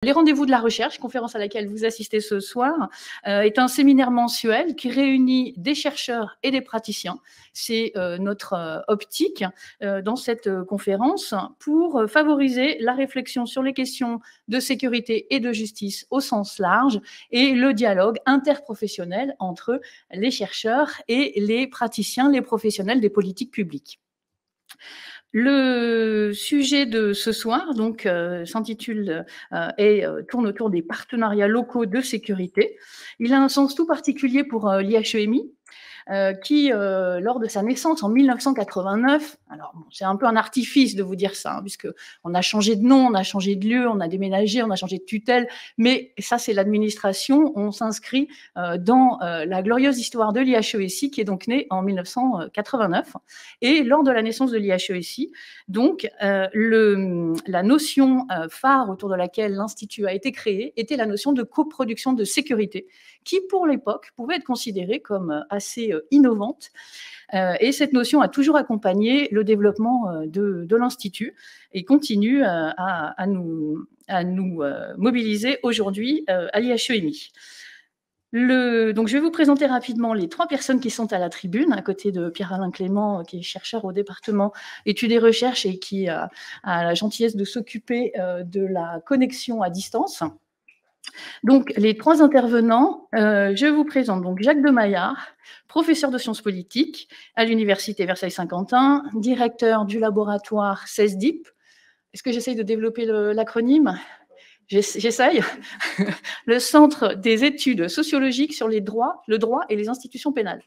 Les rendez-vous de la recherche, conférence à laquelle vous assistez ce soir, est un séminaire mensuel qui réunit des chercheurs et des praticiens. C'est notre optique dans cette conférence pour favoriser la réflexion sur les questions de sécurité et de justice au sens large et le dialogue interprofessionnel entre les chercheurs et les praticiens, les professionnels des politiques publiques. Le sujet de ce soir donc s'intitule et tourne autour des partenariats locaux de sécurité. Il a un sens tout particulier pour l'IHEMI, qui, lors de sa naissance en 1989, alors bon, c'est un peu un artifice de vous dire ça, hein, puisqu'on a changé de nom, on a changé de lieu, on a déménagé, on a changé de tutelle, mais ça c'est l'administration, on s'inscrit dans la glorieuse histoire de l'IHESI qui est donc née en 1989. Et lors de la naissance de l'IHESI, donc la notion phare autour de laquelle l'Institut a été créé était la notion de coproduction de sécurité, qui pour l'époque pouvait être considérée comme assez innovante. Et cette notion a toujours accompagné le développement de l'Institut et continue à nous mobiliser aujourd'hui à l'IHEMI. Donc, je vais vous présenter rapidement les 3 personnes qui sont à la tribune, à côté de Pierre-Alain Clément, qui est chercheur au département études et recherches et qui a la gentillesse de s'occuper de la connexion à distance. Donc, les 3 intervenants, je vous présente donc Jacques de Maillard, professeur de sciences politiques à l'Université Versailles-Saint-Quentin, directeur du laboratoire CESDIP. Est-ce que j'essaye de développer l'acronyme ? J'essaye. Le Centre des études sociologiques sur le droit et les institutions pénales.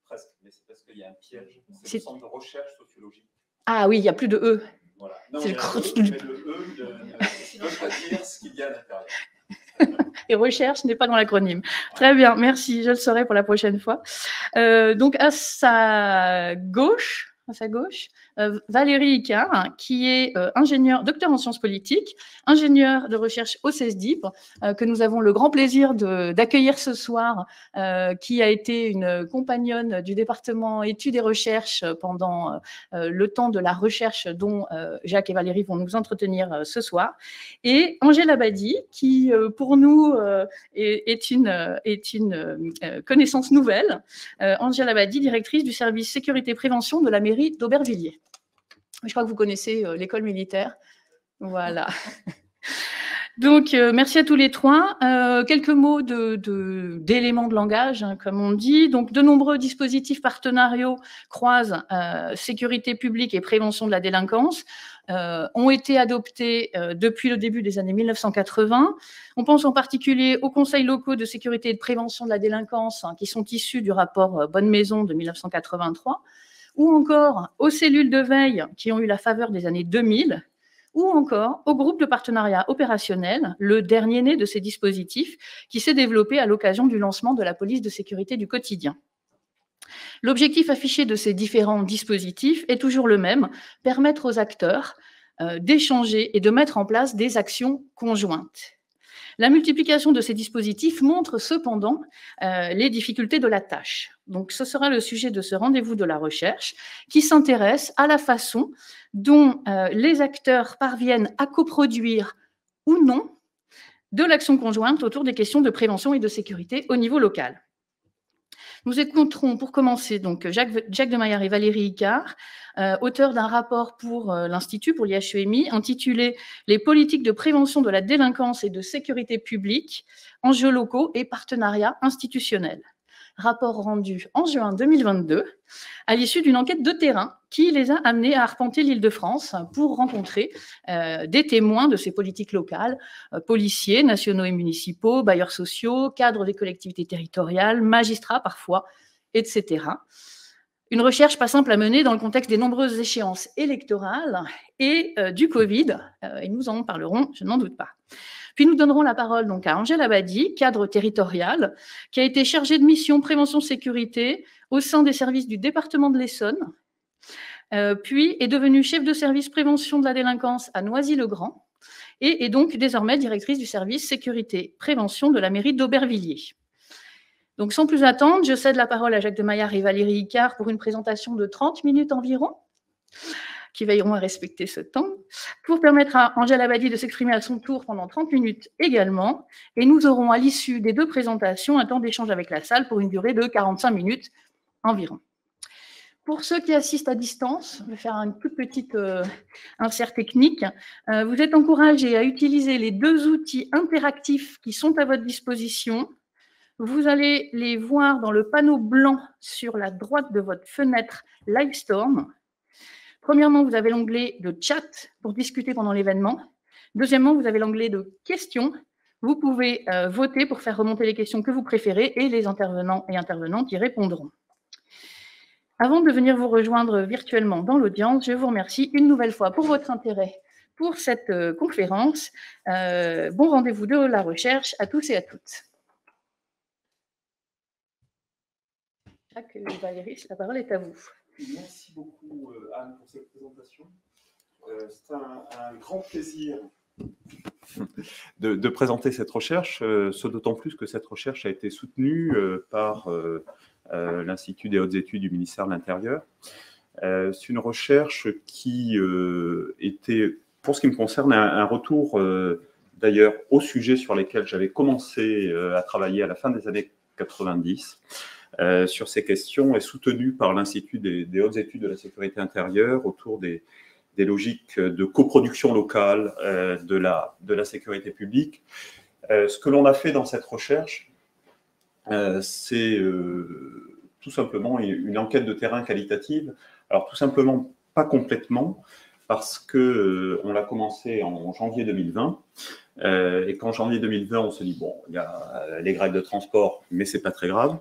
Presque, mais c'est parce qu'il y a un piège. C'est le Centre de recherche sociologique. Ah oui, il n'y a plus de E. Voilà. Non, il y a un E, mais le E ne veut pas dire ce qu'il y a à l'intérieur. Et recherche n'est pas dans l'acronyme. Très bien, merci, je le saurai pour la prochaine fois. Donc, à sa gauche, Valérie Icard, qui est docteur en sciences politiques, ingénieure de recherche au CESDIP, que nous avons le grand plaisir d'accueillir ce soir, qui a été une compagnonne du département études et recherches pendant le temps de la recherche dont Jacques et Valérie vont nous entretenir ce soir, et Angèle Abadi, qui pour nous est une connaissance nouvelle. Angèle Abadi, directrice du service sécurité-prévention de la mairie d'Aubervilliers. Je crois que vous connaissez l'école militaire. Voilà. Donc, merci à tous les 3. Quelques mots d'éléments de langage, hein, comme on dit. Donc, de nombreux dispositifs partenariaux croisent sécurité publique et prévention de la délinquance, ont été adoptés depuis le début des années 1980. On pense en particulier aux conseils locaux de sécurité et de prévention de la délinquance, hein, qui sont issus du rapport Bonne Maison de 1983, ou encore aux cellules de veille qui ont eu la faveur des années 2000, ou encore au groupe de partenariat opérationnel, le dernier né de ces dispositifs, qui s'est développé à l'occasion du lancement de la police de sécurité du quotidien. L'objectif affiché de ces différents dispositifs est toujours le même, permettre aux acteurs d'échanger et de mettre en place des actions conjointes. La multiplication de ces dispositifs montre cependant les difficultés de la tâche. Donc, ce sera le sujet de ce rendez-vous de la recherche qui s'intéresse à la façon dont les acteurs parviennent à coproduire ou non de l'action conjointe autour des questions de prévention et de sécurité au niveau local. Nous écouterons pour commencer donc Jacques de Maillard et Valérie Icard, auteurs d'un rapport pour l'Institut, pour l'IHEMI, intitulé « Les politiques de prévention de la délinquance et de sécurité publique, enjeux locaux et partenariats institutionnels ». Rapport rendu en juin 2022, à l'issue d'une enquête de terrain qui les a amenés à arpenter l'Île-de-France pour rencontrer des témoins de ces politiques locales, policiers, nationaux et municipaux, bailleurs sociaux, cadres des collectivités territoriales, magistrats parfois, etc. Une recherche pas simple à mener dans le contexte des nombreuses échéances électorales et du Covid, et nous en parlerons, je n'en doute pas. Puis nous donnerons la parole donc à Angèle Abadi, cadre territorial, qui a été chargée de mission prévention-sécurité au sein des services du département de l'Essonne, puis est devenue chef de service prévention de la délinquance à Noisy-le-Grand, et est donc désormais directrice du service sécurité-prévention de la mairie d'Aubervilliers. Donc sans plus attendre, je cède la parole à Jacques de Maillard et Valérie Icard pour une présentation de 30 minutes environ. qui veilleront à respecter ce temps, pour permettre à Angèle Abadi de s'exprimer à son tour pendant 30 minutes également. Et nous aurons à l'issue des 2 présentations un temps d'échange avec la salle pour une durée de 45 minutes environ. Pour ceux qui assistent à distance, je vais faire une toute petite insert technique. Vous êtes encouragés à utiliser les 2 outils interactifs qui sont à votre disposition. Vous allez les voir dans le panneau blanc sur la droite de votre fenêtre Livestorm. Premièrement, vous avez l'onglet de chat pour discuter pendant l'événement. Deuxièmement, vous avez l'onglet de questions. Vous pouvez voter pour faire remonter les questions que vous préférez et les intervenants et intervenantes y répondront. Avant de venir vous rejoindre virtuellement dans l'audience, je vous remercie une nouvelle fois pour votre intérêt pour cette conférence. Bon rendez-vous de la recherche à tous et à toutes. Jacques Valéry, la parole est à vous. Merci beaucoup Anne pour cette présentation. C'est un grand plaisir de présenter cette recherche, ce d'autant plus que cette recherche a été soutenue par l'Institut des hautes études du ministère de l'Intérieur. C'est une recherche qui était, pour ce qui me concerne, un retour d'ailleurs aux sujets sur lesquels j'avais commencé à travailler à la fin des années 90 sur ces questions, et soutenue par l'Institut des hautes études de la sécurité intérieure autour des logiques de coproduction locale de la sécurité publique. Ce que l'on a fait dans cette recherche, c'est tout simplement une enquête de terrain qualitative. Alors tout simplement, pas complètement, parce qu'on l'a commencé en janvier 2020, et qu'en janvier 2020, on se dit, bon, il y a les grèves de transport, mais c'est pas très grave.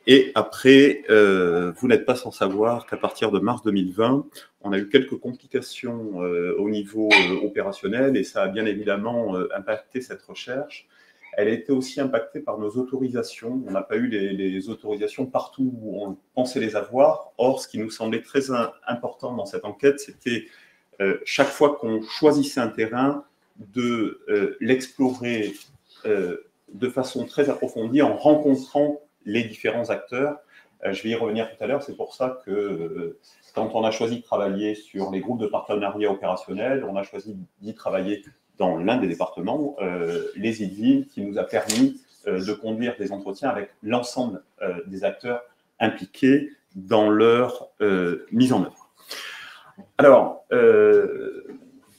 Et après, vous n'êtes pas sans savoir qu'à partir de mars 2020, on a eu quelques complications au niveau opérationnel, et ça a bien évidemment impacté cette recherche. Elle a été aussi impactée par nos autorisations. On n'a pas eu les autorisations partout où on pensait les avoir. Or, ce qui nous semblait très important dans cette enquête, c'était chaque fois qu'on choisissait un terrain, de l'explorer de façon très approfondie en rencontrant les différents acteurs. Je vais y revenir tout à l'heure. C'est pour ça que quand on a choisi de travailler sur les groupes de partenariat opérationnel, on a choisi d'y travailler dans l'un des départements, les Yvelines, qui nous a permis de conduire des entretiens avec l'ensemble des acteurs impliqués dans leur mise en œuvre. Alors,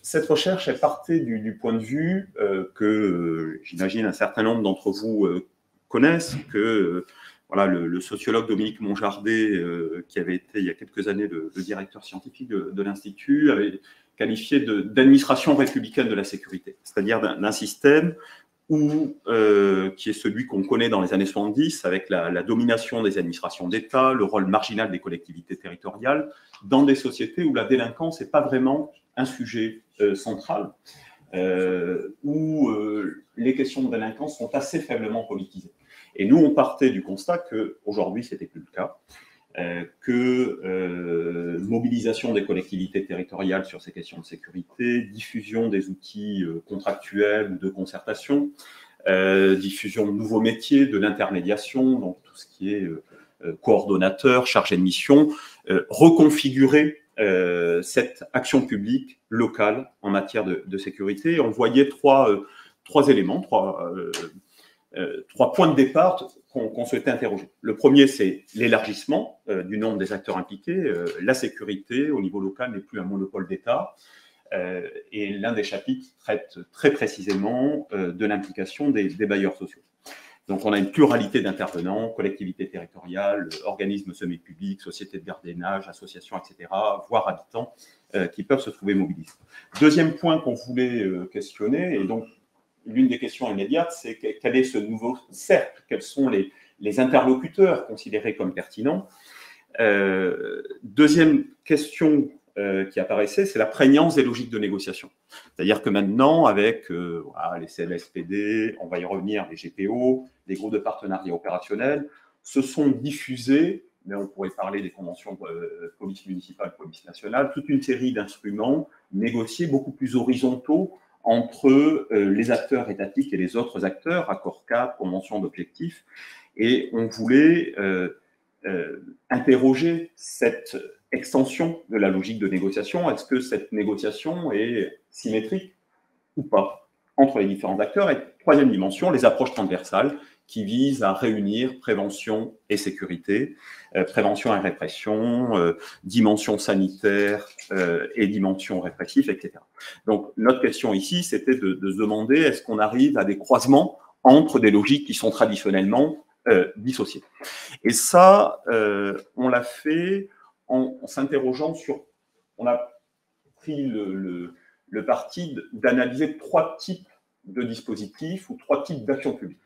cette recherche est partie du point de vue que j'imagine un certain nombre d'entre vous connaissent, que voilà, le sociologue Dominique Monjardet, qui avait été il y a quelques années le directeur scientifique de l'Institut, avait qualifié d'administration républicaine de la sécurité, c'est-à-dire d'un système qui est celui qu'on connaît dans les années 70, avec la domination des administrations d'État, le rôle marginal des collectivités territoriales, dans des sociétés où la délinquance n'est pas vraiment un sujet central, où les questions de délinquance sont assez faiblement politisées. Et nous, on partait du constat qu'aujourd'hui, ce n'était plus le cas, que mobilisation des collectivités territoriales sur ces questions de sécurité, diffusion des outils contractuels ou de concertation, diffusion de nouveaux métiers, de l'intermédiation, donc tout ce qui est coordonnateur, chargé de mission, reconfigurer cette action publique locale en matière de sécurité. Et on voyait trois éléments, trois points de départ qu'on souhaitait interroger. Le premier, c'est l'élargissement du nombre des acteurs impliqués. La sécurité, au niveau local, n'est plus un monopole d'État. Et l'un des chapitres traite très précisément de l'implication des bailleurs sociaux. Donc, on a une pluralité d'intervenants, collectivités territoriales, organismes semi-publics, sociétés de gardiennage, associations, etc., voire habitants, qui peuvent se trouver mobilisés. Deuxième point qu'on voulait questionner, et donc l'une des questions immédiates, c'est quel est ce nouveau cercle, quels sont les interlocuteurs considérés comme pertinents. Deuxième question qui apparaissait, c'est la prégnance des logiques de négociation. C'est-à-dire que maintenant, avec les CLSPD, on va y revenir, les GPO, les groupes de partenariat opérationnel, se sont diffusés, mais on pourrait parler des conventions police municipale, police nationale, toute une série d'instruments négociés beaucoup plus horizontaux entre les acteurs étatiques et les autres acteurs, accords cadres, conventions d'objectifs, et on voulait interroger cette extension de la logique de négociation. Est-ce que cette négociation est symétrique ou pas entre les différents acteurs? Et troisième dimension, les approches transversales qui visent à réunir prévention et sécurité, prévention et répression, dimension sanitaire et dimension répressive, etc. Donc, notre question ici, c'était de se demander, est-ce qu'on arrive à des croisements entre des logiques qui sont traditionnellement dissociées? Et ça, on l'a fait en s'interrogeant sur... On a pris le parti d'analyser 3 types de dispositifs ou 3 types d'actions publiques.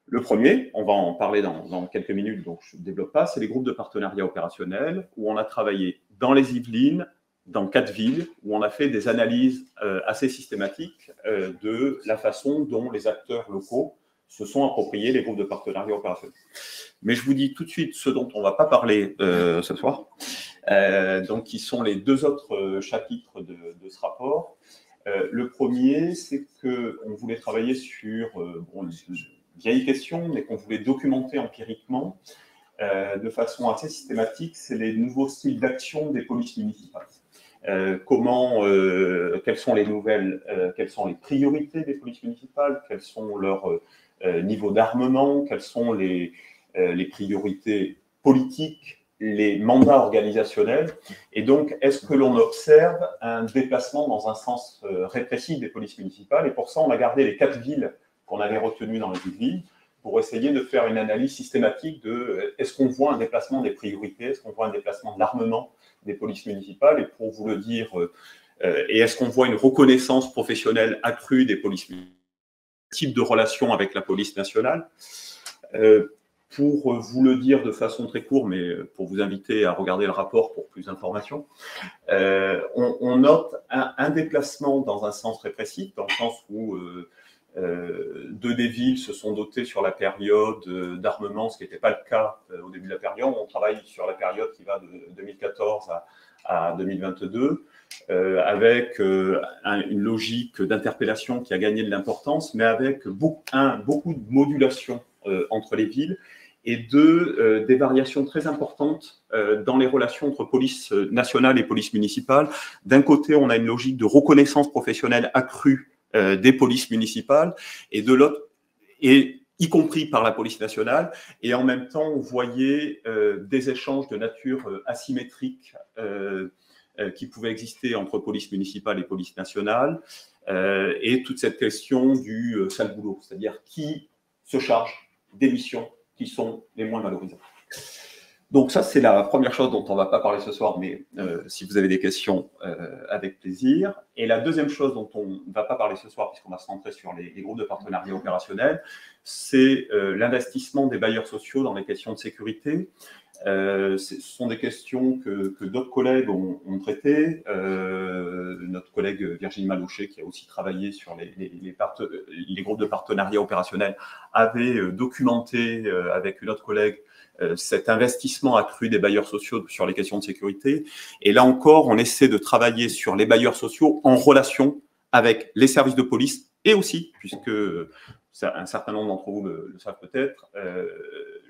Le premier, on va en parler dans quelques minutes, donc je ne développe pas, c'est les groupes de partenariat opérationnel, où on a travaillé dans les Yvelines, dans 4 villes, où on a fait des analyses assez systématiques de la façon dont les acteurs locaux se sont appropriés les groupes de partenariat opérationnel. Mais je vous dis tout de suite ce dont on ne va pas parler ce soir, donc qui sont les 2 autres chapitres de ce rapport. Le premier, c'est qu'on voulait travailler sur une vieille question, mais qu'on voulait documenter empiriquement de façon assez systématique, c'est les nouveaux styles d'action des polices municipales. Quelles sont les priorités des polices municipales, quels sont leurs niveaux d'armement, quelles sont les priorités politiques, les mandats organisationnels, et donc est-ce que l'on observe un déplacement dans un sens répressif des polices municipales? Et pour ça, on a gardé les 4 villes qu'on avait retenues dans les villes pour essayer de faire une analyse systématique de est-ce qu'on voit un déplacement des priorités, est-ce qu'on voit un déplacement de l'armement des polices municipales, et pour vous le dire, et est-ce qu'on voit une reconnaissance professionnelle accrue des polices municipales, type de relation avec la police nationale. Pour vous le dire de façon très courte, mais pour vous inviter à regarder le rapport pour plus d'informations, on note un déplacement dans un sens répressif, dans le sens où 2 des villes se sont dotées sur la période d'armement, ce qui n'était pas le cas au début de la période. On travaille sur la période qui va de 2014 à 2022, avec une logique d'interpellation qui a gagné de l'importance, mais avec beaucoup de modulation entre les villes, et des variations très importantes dans les relations entre police nationale et police municipale. D'un côté, on a une logique de reconnaissance professionnelle accrue des polices municipales, et de l'autre, et y compris par la police nationale, et en même temps, on voyait des échanges de nature asymétrique qui pouvaient exister entre police municipale et police nationale, et toute cette question du sale boulot, c'est-à-dire qui se charge des missions qui sont les moins valorisantes. Donc ça, c'est la première chose dont on ne va pas parler ce soir, mais si vous avez des questions, avec plaisir. Et la deuxième chose dont on ne va pas parler ce soir, puisqu'on va se centrer sur les groupes de partenariat opérationnel, c'est l'investissement des bailleurs sociaux dans les questions de sécurité. Ce sont des questions que d'autres collègues ont traitées. Notre collègue Virginie Malochet, qui a aussi travaillé sur les groupes de partenariat opérationnel, avait documenté avec une autre collègue cet investissement accru des bailleurs sociaux sur les questions de sécurité. Et là encore, on essaie de travailler sur les bailleurs sociaux en relation avec les services de police, et aussi, puisque un certain nombre d'entre vous le savent peut-être,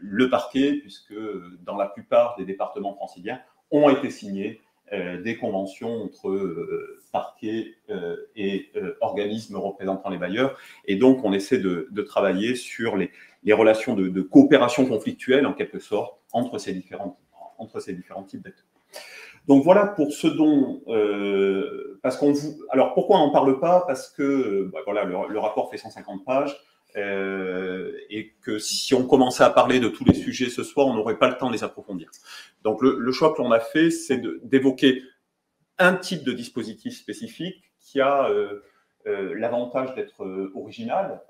le parquet, puisque dans la plupart des départements franciliens ont été signées des conventions entre parquet et organismes représentant les bailleurs. Et donc, on essaie de travailler sur les relations de coopération conflictuelle, en quelque sorte, entre ces différents types d'acteurs. Donc voilà pour ce dont... alors pourquoi on n'en parle pas? Parce que voilà, le rapport fait 150 pages, et que si on commençait à parler de tous les sujets ce soir, on n'aurait pas le temps de les approfondir. Donc le choix que l'on a fait, c'est d'évoquer un type de dispositif spécifique qui a l'avantage d'être original,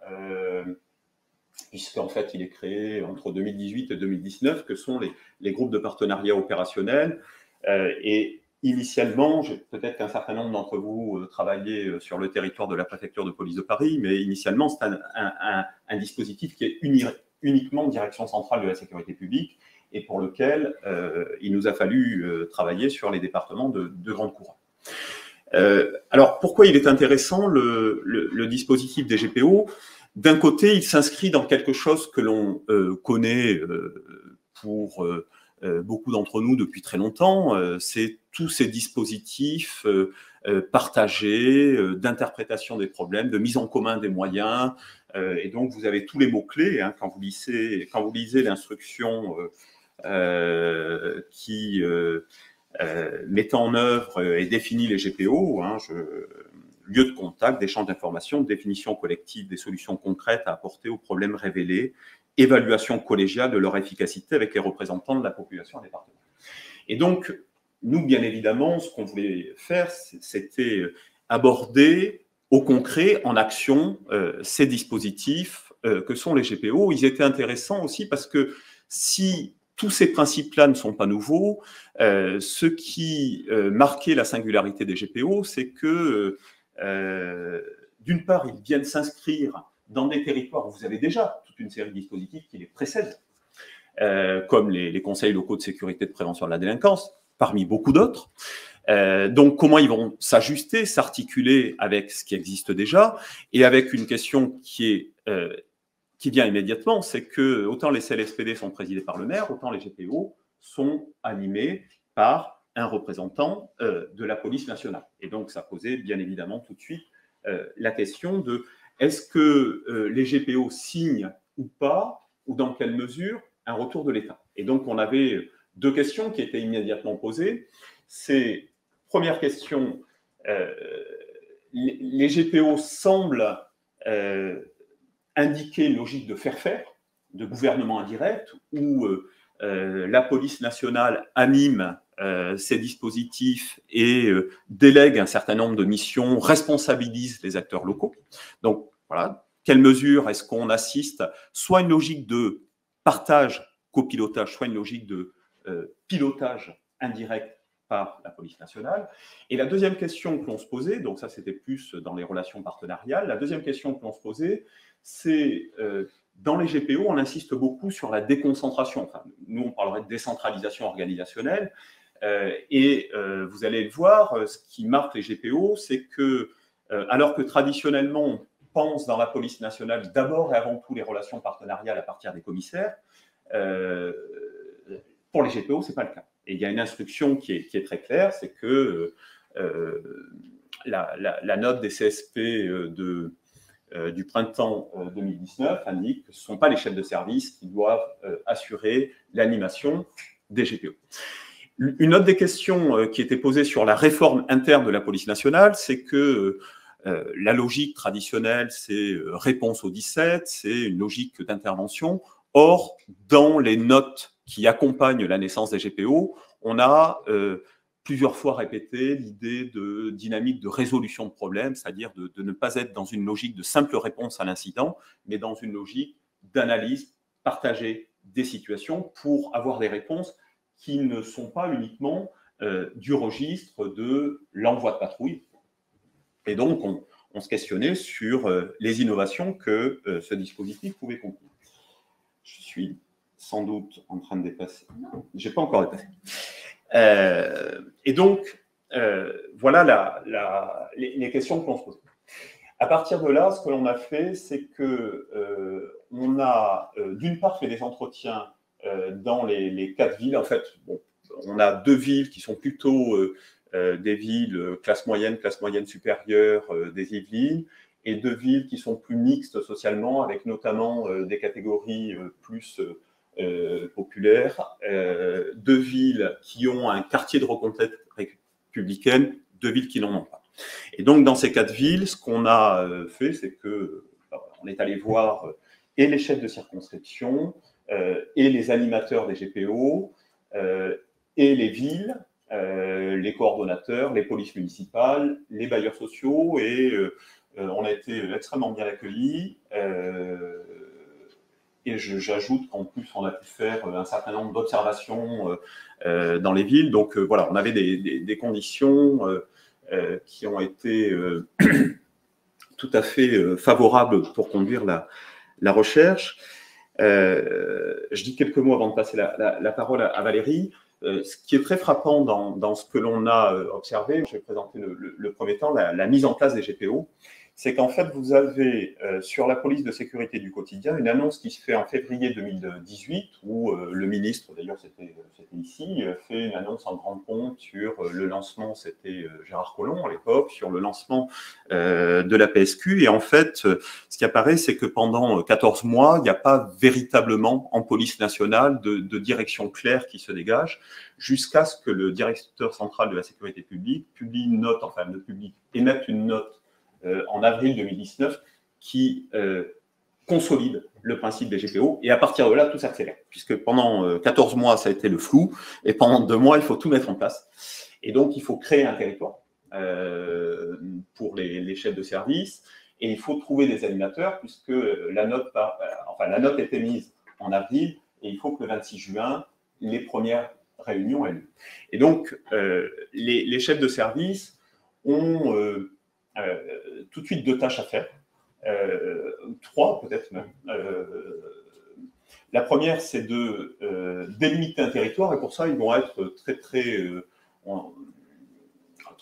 puisqu'en fait il est créé entre 2018 et 2019, que sont les groupes de partenariat opérationnel. Et initialement, peut-être qu'un certain nombre d'entre vous travaillaient sur le territoire de la préfecture de police de Paris, mais initialement, c'est un dispositif qui est uniquement direction centrale de la sécurité publique, et pour lequel il nous a fallu travailler sur les départements de grande couronne. Alors, pourquoi il est intéressant, le dispositif des GPO? D'un côté, il s'inscrit dans quelque chose que l'on connaît pour beaucoup d'entre nous depuis très longtemps, c'est tous ces dispositifs partagés, d'interprétation des problèmes, de mise en commun des moyens, et donc vous avez tous les mots-clés hein, quand vous lisez l'instruction qui met en œuvre et définit les GPO, hein, lieu de contact, d'échange d'informations, définition collective des solutions concrètes à apporter aux problèmes révélés, évaluation collégiale de leur efficacité avec les représentants de la population et des partenaires. Et donc, nous, bien évidemment, ce qu'on voulait faire, c'était aborder au concret, en action, ces dispositifs que sont les GPO. Ils étaient intéressants aussi parce que si tous ces principes-là ne sont pas nouveaux, ce qui marquait la singularité des GPO, c'est que, d'une part, ils viennent s'inscrire dans des territoires où vous avez déjà toute une série de dispositifs qui les précèdent, comme les conseils locaux de sécurité et de prévention de la délinquance, parmi beaucoup d'autres. Donc, comment ils vont s'ajuster, s'articuler avec ce qui existe déjà, et avec une question qui vient immédiatement, c'est que autant les CLSPD sont présidés par le maire, autant les GPO sont animés par un représentant de la police nationale. Et donc, ça posait bien évidemment tout de suite la question de est-ce que les GPO signent ou pas, ou dans quelle mesure, un retour de l'État. Et donc, on avait deux questions qui étaient immédiatement posées. C'est, première question, les GPO semblent indiquer une logique de faire-faire, de gouvernement indirect, où la police nationale anime ces dispositifs et délègue un certain nombre de missions, responsabilise les acteurs locaux. Donc, voilà, quelle mesure est-ce qu'on assiste soit une logique de partage, copilotage, soit une logique de pilotage indirect par la police nationale. Et la deuxième question que l'on se posait, donc ça c'était plus dans les relations partenariales, la deuxième question que l'on se posait, c'est dans les GPO, on insiste beaucoup sur la déconcentration. Enfin, nous, on parlerait de décentralisation organisationnelle. Et vous allez le voir, ce qui marque les GPO, c'est que, alors que traditionnellement, on pense dans la police nationale d'abord et avant tout les relations partenariales à partir des commissaires, pour les GPO, ce n'est pas le cas. Et il y a une instruction qui est très claire, c'est que la note des CSP du printemps 2019 indique que ce ne sont pas les chefs de service qui doivent assurer l'animation des GPO. Une autre des questions qui était posée sur la réforme interne de la police nationale, c'est que la logique traditionnelle, c'est réponse au 17, c'est une logique d'intervention. Or, dans les notes qui accompagnent la naissance des GPO, on a plusieurs fois répété l'idée de dynamique de résolution de problèmes, c'est-à-dire de ne pas être dans une logique de simple réponse à l'incident, mais dans une logique d'analyse partagée des situations pour avoir des réponses qui ne sont pas uniquement du registre de l'envoi de patrouille. Et donc, on se questionnait sur les innovations que ce dispositif pouvait contenir. Je suis sans doute en train de dépasser. Je n'ai pas encore dépassé. Et donc, voilà les questions qu'on se pose. À partir de là, ce que l'on a fait, c'est qu'on a d'une part fait des entretiens dans les 4 villes. En fait, bon, on a 2 villes qui sont plutôt des villes classe moyenne supérieure des Yvelines, et 2 villes qui sont plus mixtes socialement, avec notamment des catégories plus populaires, 2 villes qui ont un quartier de reconquête républicaine, 2 villes qui n'en ont pas. Et donc, dans ces 4 villes, ce qu'on a fait, c'est qu'on est allé voir et les chefs de circonscription, et les animateurs des GPO, et les villes, les coordonnateurs, les polices municipales, les bailleurs sociaux, et on a été extrêmement bien accueillis. Et j'ajoute qu'en plus, on a pu faire un certain nombre d'observations dans les villes. Donc voilà, on avait des conditions qui ont été tout à fait favorables pour conduire la recherche. Je dis quelques mots avant de passer la parole à Valérie. Ce qui est très frappant dans ce que l'on a observé, je vais présenter le premier temps, la mise en place des GPO, c'est qu'en fait, vous avez sur la police de sécurité du quotidien une annonce qui se fait en février 2018 où le ministre, d'ailleurs c'était ici, fait une annonce en grande pompe sur le lancement, c'était Gérard Collomb à l'époque, sur le lancement de la PSQ. Et en fait, ce qui apparaît, c'est que pendant 14 mois, il n'y a pas véritablement en police nationale de direction claire qui se dégage, jusqu'à ce que le directeur central de la sécurité publique publie une note, enfin le public émette une note en avril 2019 qui consolide le principe des GPO, et à partir de là, tout s'accélère, puisque pendant 14 mois, ça a été le flou, et pendant 2 mois, il faut tout mettre en place. Et donc, il faut créer un territoire pour les chefs de service, et il faut trouver des animateurs, puisque la note est émise en avril, et il faut que le 26 juin, les premières réunions aient lieu. Et donc, les chefs de service ont tout de suite 2 tâches à faire, 3 peut-être même. La première, c'est de délimiter un territoire, et pour ça, ils vont être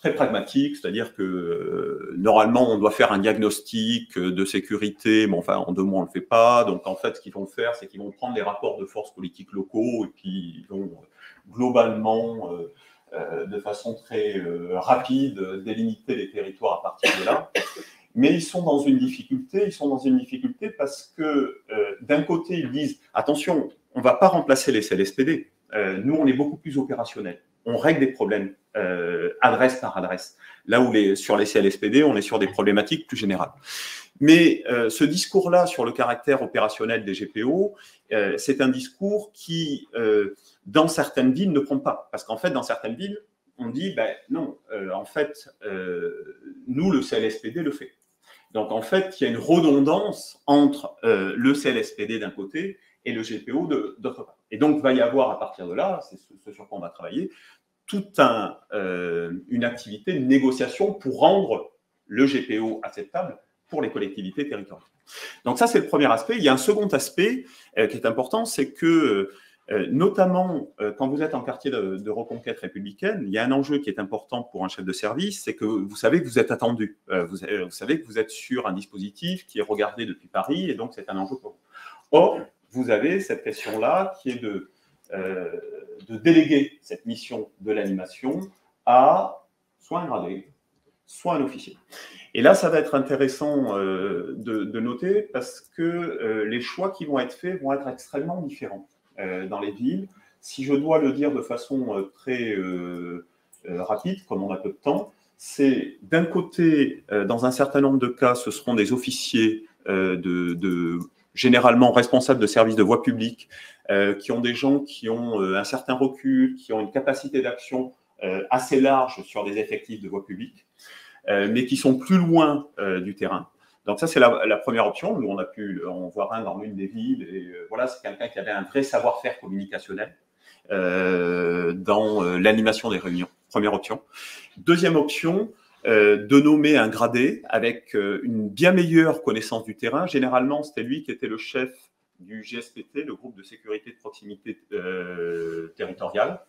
très pragmatiques, c'est-à-dire que normalement, on doit faire un diagnostic de sécurité, mais enfin, en 2 mois, on ne le fait pas. Donc, en fait, ce qu'ils vont faire, c'est qu'ils vont prendre les rapports de forces politiques locaux, et puis ils vont globalement de façon très rapide, délimiter les territoires à partir de là. Mais ils sont dans une difficulté parce que d'un côté, ils disent « Attention, on ne va pas remplacer les CLSPD. Nous, on est beaucoup plus opérationnels. On règle des problèmes adresse par adresse. Là où sur les CLSPD, on est sur des problématiques plus générales. » Mais ce discours-là sur le caractère opérationnel des GPO, c'est un discours qui, dans certaines villes, ne prend pas. Parce qu'en fait, dans certaines villes, on dit non, en fait, nous, le CLSPD le fait. Donc, en fait, il y a une redondance entre le CLSPD d'un côté et le GPO d'autre part. Et donc, il va y avoir, à partir de là, c'est ce sur quoi on va travailler, toute une activité, une négociation pour rendre le GPO acceptable pour les collectivités territoriales. Donc ça, c'est le premier aspect. Il y a un second aspect qui est important, c'est que notamment quand vous êtes en quartier de reconquête républicaine, il y a un enjeu qui est important pour un chef de service, c'est que vous savez que vous êtes attendu. Vous savez que vous êtes sur un dispositif qui est regardé depuis Paris, et donc c'est un enjeu pour vous. Or, vous avez cette question-là qui est de déléguer cette mission de l'animation à soit un gradé, soit un officier. Et là, ça va être intéressant de noter parce que les choix qui vont être faits vont être extrêmement différents dans les villes. Si je dois le dire de façon très rapide, comme on a peu de temps, c'est d'un côté, dans un certain nombre de cas, ce seront des officiers généralement responsables de services de voie publique, qui ont des gens qui ont un certain recul, qui ont une capacité d'action assez large sur des effectifs de voie publique, mais qui sont plus loin du terrain. Donc ça, c'est la première option. Nous, on a pu en voir un dans l'une des villes, et voilà, c'est quelqu'un qui avait un vrai savoir-faire communicationnel dans l'animation des réunions. Première option. Deuxième option, de nommer un gradé avec une bien meilleure connaissance du terrain. Généralement, c'était lui qui était le chef du GSPT, le groupe de sécurité de proximité territoriale,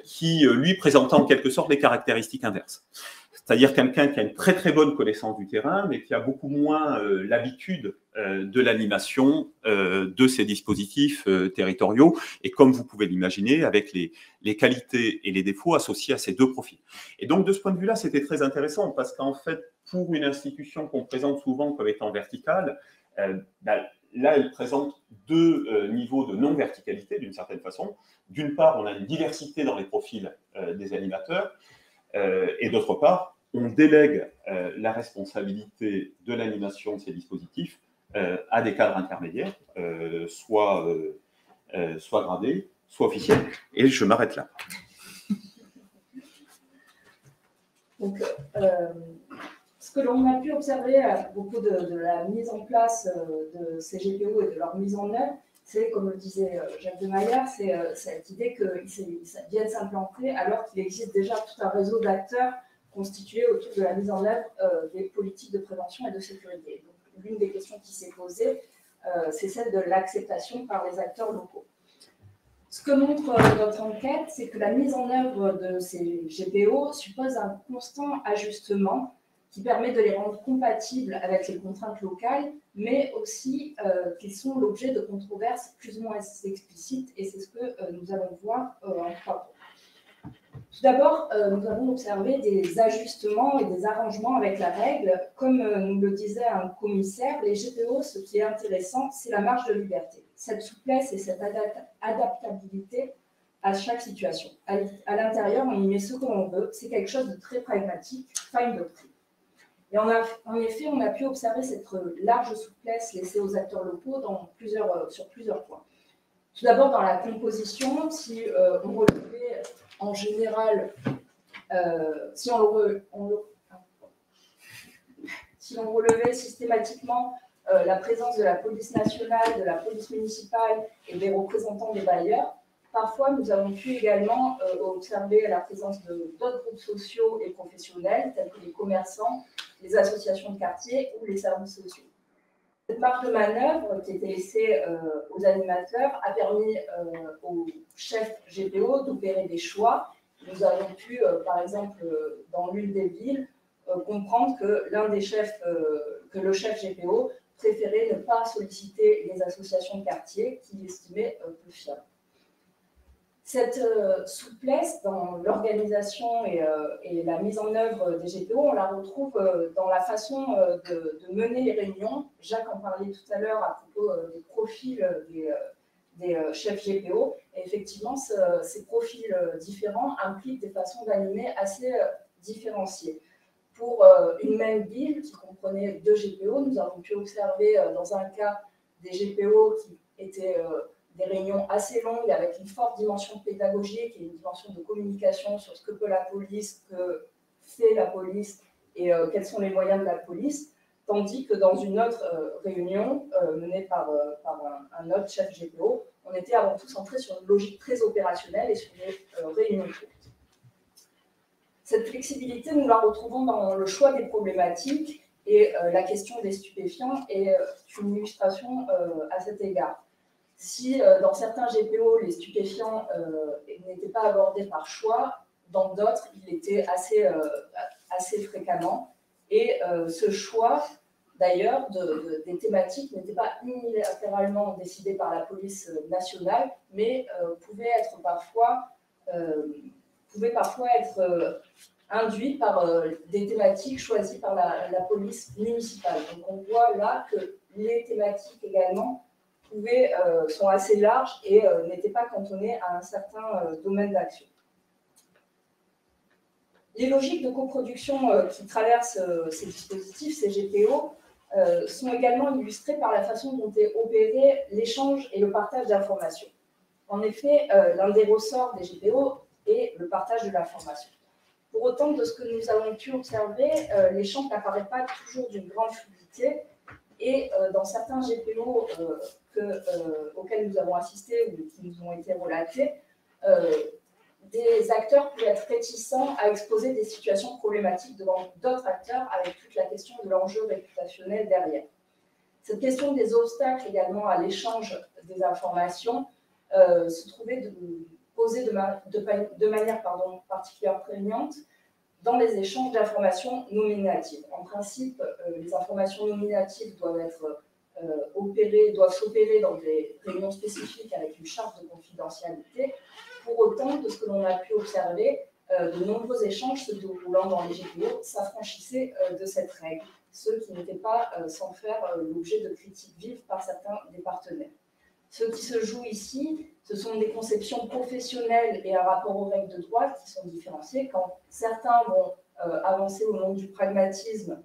qui lui présentait en quelque sorte les caractéristiques inverses. C'est-à-dire quelqu'un qui a une très très bonne connaissance du terrain, mais qui a beaucoup moins l'habitude de l'animation de ces dispositifs territoriaux, et comme vous pouvez l'imaginer, avec les qualités et les défauts associés à ces 2 profils. Et donc de ce point de vue-là, c'était très intéressant, parce qu'en fait, pour une institution qu'on présente souvent comme étant verticale, là, elle présente 2 niveaux de non-verticalité, d'une certaine façon. D'une part, on a une diversité dans les profils des animateurs, et d'autre part, on délègue la responsabilité de l'animation de ces dispositifs à des cadres intermédiaires, soit gradés, soit officiels. Et je m'arrête là. Donc, ce que l'on a pu observer à propos de la mise en place de ces GPO et de leur mise en œuvre, c'est, comme le disait Jacques Demaillard, c'est cette idée qu'ils viennent s'implanter alors qu'il existe déjà tout un réseau d'acteurs constitués autour de la mise en œuvre des politiques de prévention et de sécurité. Donc, l'une des questions qui s'est posée, c'est celle de l'acceptation par les acteurs locaux. Ce que montre notre enquête, c'est que la mise en œuvre de ces GPO suppose un constant ajustement qui permet de les rendre compatibles avec les contraintes locales, mais aussi qu'ils sont l'objet de controverses plus ou moins explicites, et c'est ce que nous allons voir en 3 points. Tout d'abord, nous avons observé des ajustements et des arrangements avec la règle. Comme nous le disait un commissaire, les GPO, ce qui est intéressant, c'est la marge de liberté, cette souplesse et cette adaptabilité à chaque situation. À l'intérieur, on y met ce que l'on veut, c'est quelque chose de très pragmatique, pas une doctrine. Et en effet, on a pu observer cette large souplesse laissée aux acteurs locaux sur plusieurs points. Tout d'abord, dans la composition, si on relevait en général, si on relevait systématiquement la présence de la police nationale, de la police municipale et des représentants des bailleurs, parfois nous avons pu également observer la présence d'autres groupes sociaux et professionnels, tels que les commerçants, les associations de quartier ou les services sociaux. Cette marge de manœuvre qui était laissée aux animateurs a permis aux chefs GPO d'opérer des choix. Nous avons pu, par exemple, dans l'une des villes, comprendre que le chef GPO préférait ne pas solliciter les associations de quartier qu'il estimait peu fiables. Cette souplesse dans l'organisation et la mise en œuvre des GPO, on la retrouve dans la façon de mener les réunions. Jacques en parlait tout à l'heure à propos des profils des chefs GPO. Et effectivement, ces profils différents impliquent des façons d'animer assez différenciées. Pour une même ville qui comprenait 2 GPO, nous avons pu observer dans un cas des GPO qui étaient des réunions assez longues avec une forte dimension pédagogique et une dimension de communication sur ce que peut la police, que fait la police et quels sont les moyens de la police, tandis que dans une autre réunion menée par un autre chef GPO, on était avant tout centré sur une logique très opérationnelle et sur des réunions courtes. Cette flexibilité, nous la retrouvons dans le choix des problématiques et la question des stupéfiants est une illustration à cet égard. Si dans certains GPO, les stupéfiants n'étaient pas abordés par choix, dans d'autres, ils l'étaient assez fréquemment. Et ce choix, d'ailleurs, des thématiques n'était pas unilatéralement décidé par la police nationale, mais pouvait parfois être induit par des thématiques choisies par la police municipale. Donc on voit là que les thématiques également sont assez larges et n'étaient pas cantonnées à un certain domaine d'action. Les logiques de coproduction qui traversent ces dispositifs, ces GPO, sont également illustrées par la façon dont est opéré l'échange et le partage d'informations. En effet, l'un des ressorts des GPO est le partage de l'information. Pour autant, de ce que nous avons pu observer, l'échange n'apparaît pas toujours d'une grande fluidité. Et dans certains GPO auxquels nous avons assisté ou qui nous ont été relatés, des acteurs peuvent être réticents à exposer des situations problématiques devant d'autres acteurs avec toute la question de l'enjeu réputationnel derrière. Cette question des obstacles également à l'échange des informations se trouvait posée de manière particulièrement prégnante dans les échanges d'informations nominatives. En principe, les informations nominatives doivent s'opérer dans des réunions spécifiques avec une charte de confidentialité. Pour autant, de ce que l'on a pu observer, de nombreux échanges se déroulant dans les GPO s'affranchissaient de cette règle, ce qui n'était pas sans faire l'objet de critiques vives par certains des partenaires. Ce qui se joue ici, ce sont des conceptions professionnelles et un rapport aux règles de droit qui sont différenciées. Quand certains vont avancer au nom du pragmatisme,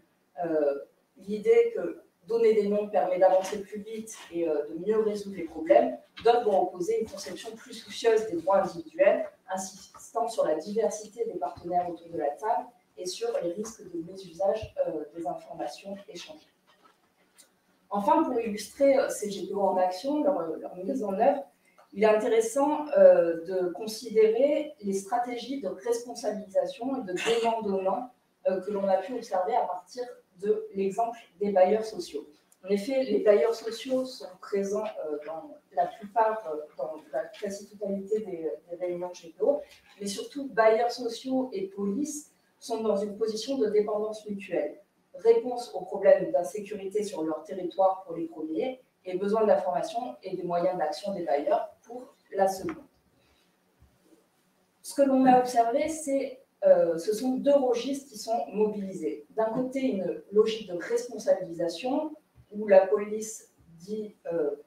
l'idée que donner des noms permet d'avancer plus vite et de mieux résoudre les problèmes, d'autres vont opposer une conception plus soucieuse des droits individuels, insistant sur la diversité des partenaires autour de la table et sur les risques de mésusage des informations échangées. Enfin, pour illustrer ces GPO en action, leur mise en œuvre, il est intéressant de considérer les stratégies de responsabilisation et de donnant-donnant que l'on a pu observer à partir de l'exemple des bailleurs sociaux. En effet, les bailleurs sociaux sont présents dans la quasi-totalité des réunions GPO, mais surtout bailleurs sociaux et police sont dans une position de dépendance mutuelle. Réponse aux problèmes d'insécurité sur leur territoire pour les premiers et besoin d'information et des moyens d'action des bailleurs pour la seconde. Ce que l'on a observé, ce sont deux registres qui sont mobilisés. D'un côté, une logique de responsabilisation où la police dit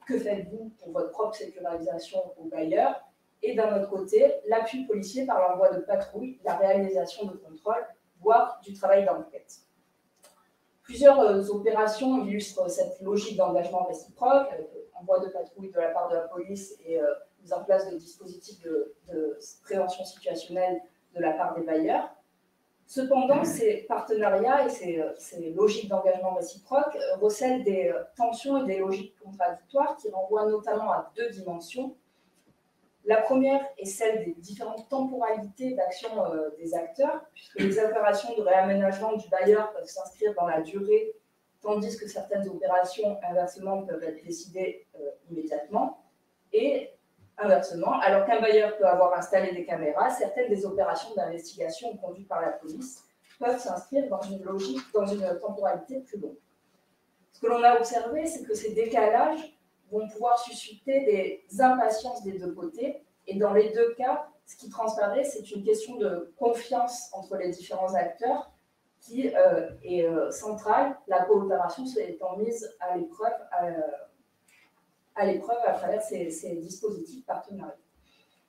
que faites-vous pour votre propre sécurisation aux bailleurs, et d'un autre côté, l'appui policier par l'envoi de patrouilles, la réalisation de contrôles, voire du travail d'enquête. Plusieurs opérations illustrent cette logique d'engagement réciproque, envoi de patrouilles de la part de la police et mise en place de dispositifs de prévention situationnelle de la part des bailleurs. Cependant, ces partenariats et ces logiques d'engagement réciproque recèlent des tensions et des logiques contradictoires qui renvoient notamment à deux dimensions. La première est celle des différentes temporalités d'action des acteurs, puisque les opérations de réaménagement du bailleur peuvent s'inscrire dans la durée, tandis que certaines opérations, inversement, peuvent être décidées immédiatement. Et inversement, alors qu'un bailleur peut avoir installé des caméras, certaines des opérations d'investigation conduites par la police peuvent s'inscrire dans une logique, dans une temporalité plus longue. Ce que l'on a observé, c'est que ces décalages vont pouvoir susciter des impatiences des deux côtés, et dans les deux cas, ce qui transparaît, c'est une question de confiance entre les différents acteurs qui est centrale, la coopération étant mise à l'épreuve à travers ces dispositifs partenariaux.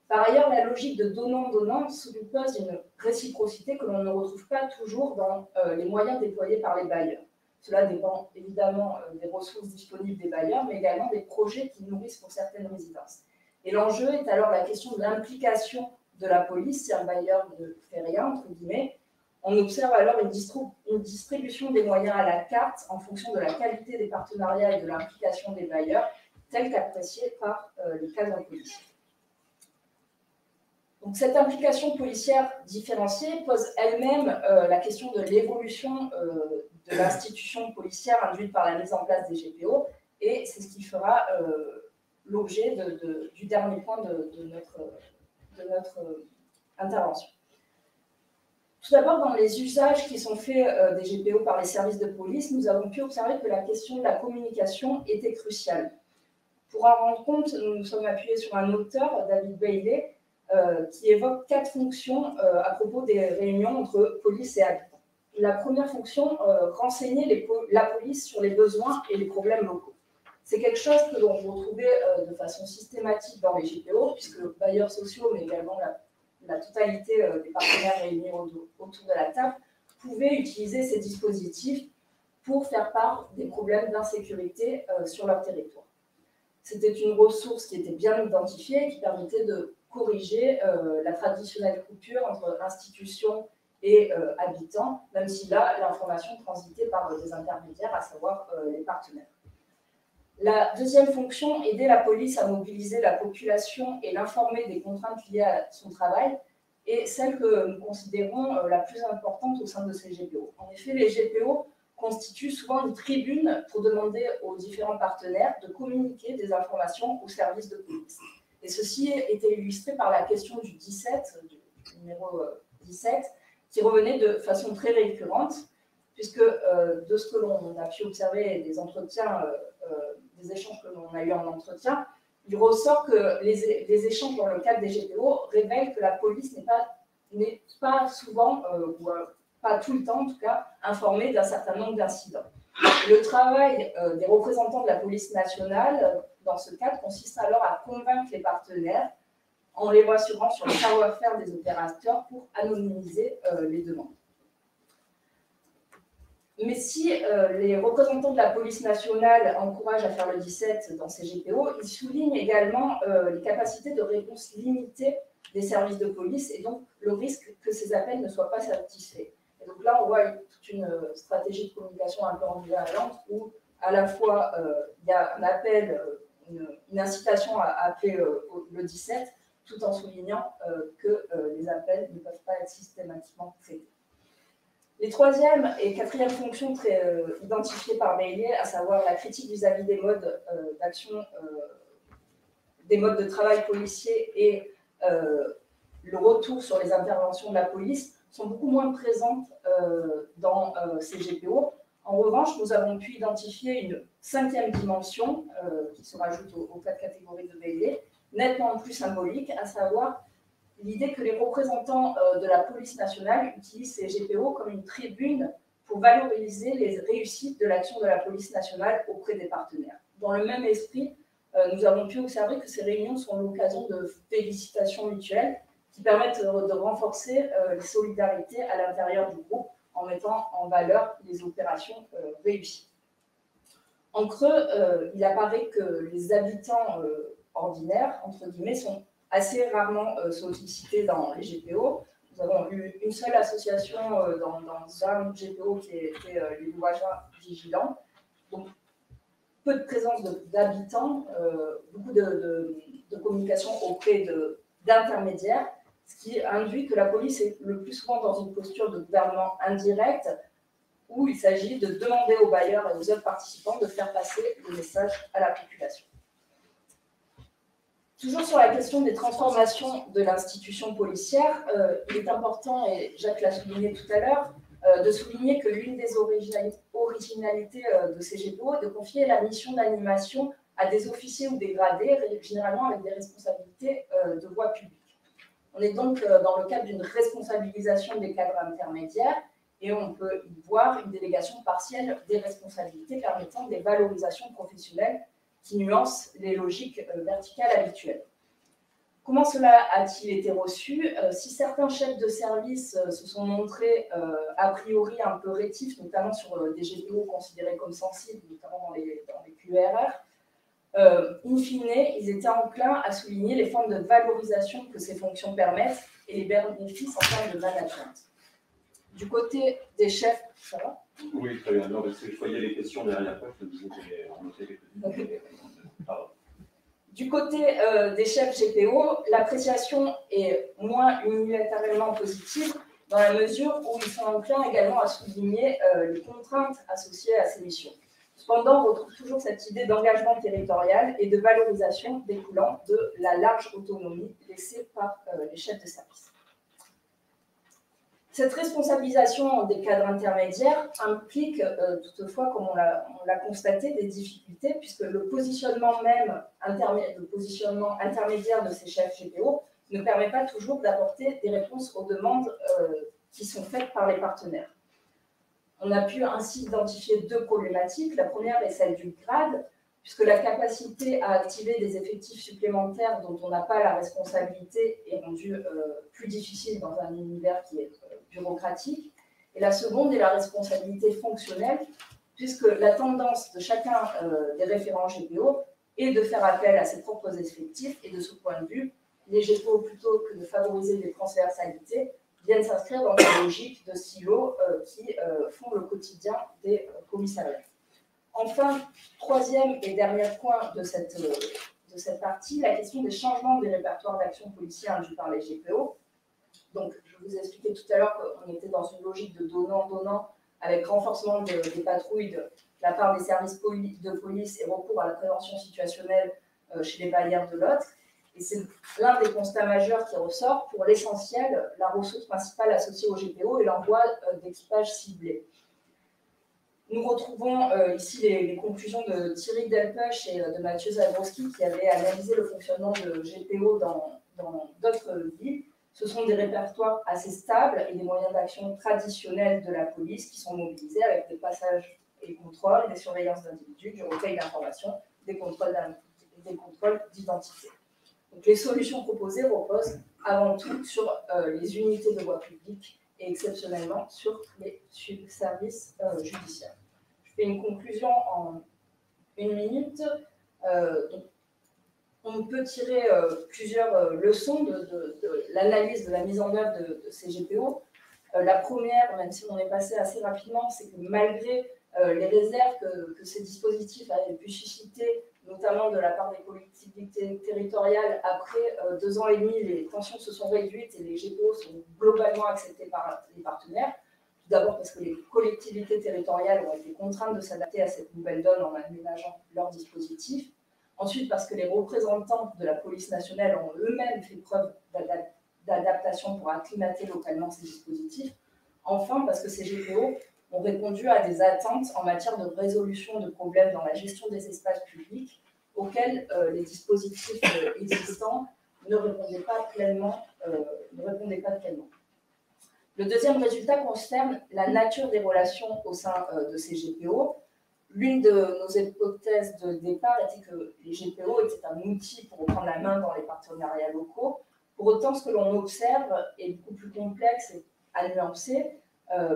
Par ailleurs, la logique de donnant-donnant suppose une réciprocité que l'on ne retrouve pas toujours dans les moyens déployés par les bailleurs. Cela dépend évidemment des ressources disponibles des bailleurs, mais également des projets qu'ils nourrissent pour certaines résidences. Et l'enjeu est alors la question de l'implication de la police si un bailleur ne fait rien, entre guillemets. On observe alors une distribution des moyens à la carte en fonction de la qualité des partenariats et de l'implication des bailleurs, telle qu'appréciée par les cadres policiers. Donc, cette implication policière différenciée pose elle-même la question de l'évolution de l'institution policière induite par la mise en place des GPO, et c'est ce qui fera l'objet du dernier point de notre intervention. Tout d'abord, dans les usages qui sont faits des GPO par les services de police, nous avons pu observer que la question de la communication était cruciale. Pour en rendre compte, nous nous sommes appuyés sur un auteur, David Bailey, qui évoque 4 fonctions à propos des réunions entre police et habitants. La première fonction, renseigner la police sur les besoins et les problèmes locaux. C'est quelque chose que l'on retrouvait de façon systématique dans les GPO, puisque bailleurs sociaux, mais également la totalité des partenaires réunis autour de la table, pouvaient utiliser ces dispositifs pour faire part des problèmes d'insécurité sur leur territoire. C'était une ressource qui était bien identifiée et qui permettait de corriger la traditionnelle coupure entre institutions et habitants, même si là, l'information transitait par des intermédiaires, à savoir les partenaires. La deuxième fonction, aider la police à mobiliser la population et l'informer des contraintes liées à son travail, est celle que nous considérons la plus importante au sein de ces GPO. En effet, les GPO constituent souvent une tribune pour demander aux différents partenaires de communiquer des informations aux services de police. Et ceci était illustré par la question du 17, du numéro 17, qui revenait de façon très récurrente, puisque de ce que l'on a pu observer des entretiens, des échanges que l'on a eu en entretien, il ressort que les échanges dans le cadre des GPO révèlent que la police n'est pas souvent, ou pas tout le temps en tout cas, informée d'un certain nombre d'incidents. Le travail des représentants de la police nationale, dans ce cadre, consiste alors à convaincre les partenaires en les rassurant sur le savoir-faire des opérateurs pour anonymiser les demandes. Mais si les représentants de la police nationale encouragent à faire le 17 dans ces GPO, ils soulignent également les capacités de réponse limitées des services de police et donc le risque que ces appels ne soient pas satisfaits. Et donc là, on voit toute une stratégie de communication un peu ambivalente où à la fois il y a un appel, une incitation à appeler le 17, tout en soulignant que les appels ne peuvent pas être systématiquement traités. Les troisième et quatrième fonctions très identifiées par Bailey, à savoir la critique vis-à-vis des modes d'action, des modes de travail policiers et le retour sur les interventions de la police, sont beaucoup moins présentes dans ces GPO. En revanche, nous avons pu identifier une 5e dimension qui se rajoute aux 4 catégories de BD, nettement plus symbolique, à savoir l'idée que les représentants de la police nationale utilisent ces GPO comme une tribune pour valoriser les réussites de l'action de la police nationale auprès des partenaires. Dans le même esprit, nous avons pu observer que ces réunions sont l'occasion de félicitations mutuelles qui permettent de renforcer les solidarités à l'intérieur du groupe en mettant en valeur les opérations réussies. En creux, il apparaît que les habitants ordinaires, entre guillemets, sont assez rarement sollicités dans les GPO. Nous avons eu une seule association dans un GPO qui était les Louvageois vigilants. Donc, peu de présence d'habitants, beaucoup de communication auprès d'intermédiaires, ce qui induit que la police est le plus souvent dans une posture de gouvernement indirect, où il s'agit de demander aux bailleurs et aux autres participants de faire passer le message à la population. Toujours sur la question des transformations de l'institution policière, il est important, et Jacques l'a souligné tout à l'heure, de souligner que l'une des originalités de ces GPO est de confier la mission d'animation à des officiers ou des gradés, généralement avec des responsabilités de voie publique. On est donc dans le cadre d'une responsabilisation des cadres intermédiaires et on peut y voir une délégation partielle des responsabilités permettant des valorisations professionnelles qui nuancent les logiques verticales habituelles. Comment cela a-t-il été reçu? Si certains chefs de service se sont montrés a priori un peu rétifs, notamment sur des GPO considérés comme sensibles, notamment dans les QRR, in fine, ils étaient enclins à souligner les formes de valorisation que ces fonctions permettent et les bénéfices en termes de management. Du côté des chefs, ça va? Oui, très bien. Non, parce que je voyais les questions derrière la page, je me disais que j'avais noté les pardon. Du côté des chefs GPO, l'appréciation est moins unilatéralement positive dans la mesure où ils sont enclins également à souligner les contraintes associées à ces missions. Cependant, on retrouve toujours cette idée d'engagement territorial et de valorisation découlant de la large autonomie laissée par les chefs de service. Cette responsabilisation des cadres intermédiaires implique toutefois, comme on l'a constaté, des difficultés, puisque le positionnement même intermédiaire de ces chefs GPO ne permet pas toujours d'apporter des réponses aux demandes qui sont faites par les partenaires. On a pu ainsi identifier 2 problématiques. La première est celle du grade, puisque la capacité à activer des effectifs supplémentaires dont on n'a pas la responsabilité est rendue plus difficile dans un univers qui est bureaucratique. Et la seconde est la responsabilité fonctionnelle, puisque la tendance de chacun des référents GPO est de faire appel à ses propres effectifs, et de ce point de vue, les GPO, plutôt que de favoriser des transversalités, viennent s'inscrire dans des logiques de silos qui font le quotidien des commissariats. Enfin, 3e et dernier point de cette partie, la question des changements des répertoires d'action policière induits par les GPO. Donc, je vous ai expliqué tout à l'heure qu'on était dans une logique de donnant-donnant avec renforcement des patrouilles de la part des services de police et recours à la prévention situationnelle chez les barrières de l'autre. Et c'est l'un des constats majeurs qui ressort. Pour l'essentiel, la ressource principale associée au GPO est l'envoi d'équipages ciblés. Nous retrouvons ici les conclusions de Thierry Delpech et de Mathieu Zabrowski qui avaient analysé le fonctionnement de GPO dans d'autres villes. Ce sont des répertoires assez stables et des moyens d'action traditionnels de la police qui sont mobilisés avec des passages et contrôles, des surveillances d'individus, du recueil d'informations, des contrôles d'identité. Donc, les solutions proposées reposent avant tout sur les unités de voie publique et exceptionnellement sur les services judiciaires. Je fais une conclusion en 1 minute. Donc, on peut tirer plusieurs leçons de l'analyse de la mise en œuvre de ces GPO. La première, même si on est passé assez rapidement, c'est que malgré les réserves que ces dispositifs avaient pu susciter, notamment de la part des collectivités territoriales, après 2 ans et demi, les tensions se sont réduites et les GPO sont globalement acceptés par les partenaires. Tout d'abord parce que les collectivités territoriales ont été contraintes de s'adapter à cette nouvelle donne en aménageant leurs dispositifs. Ensuite, parce que les représentants de la police nationale ont eux-mêmes fait preuve d'adaptation pour acclimater localement ces dispositifs. Enfin, parce que ces GPO ont répondu à des attentes en matière de résolution de problèmes dans la gestion des espaces publics auxquels les dispositifs existants ne répondaient pas pleinement. Le deuxième résultat concerne la nature des relations au sein de ces GPO. L'une de nos hypothèses de départ était que les GPO étaient un outil pour prendre la main dans les partenariats locaux. Pour autant, ce que l'on observe est beaucoup plus complexe et à nuancer,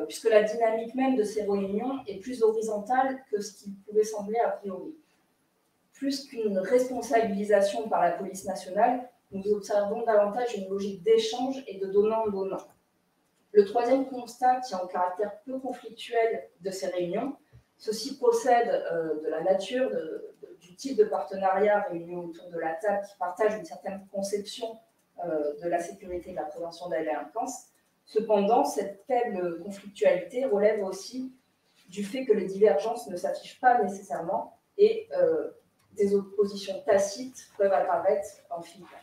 puisque la dynamique même de ces réunions est plus horizontale que ce qui pouvait sembler a priori. Plus qu'une responsabilisation par la police nationale, nous observons davantage une logique d'échange et de donnant-donnant. Le troisième constat tient au caractère peu conflictuel de ces réunions. Ceci procède de la nature, du type de partenariat réuni autour de la table qui partage une certaine conception de la sécurité et de la prévention de la délinquance. Cependant, cette faible conflictualité relève aussi du fait que les divergences ne s'affichent pas nécessairement et des oppositions tacites peuvent apparaître en filigrane.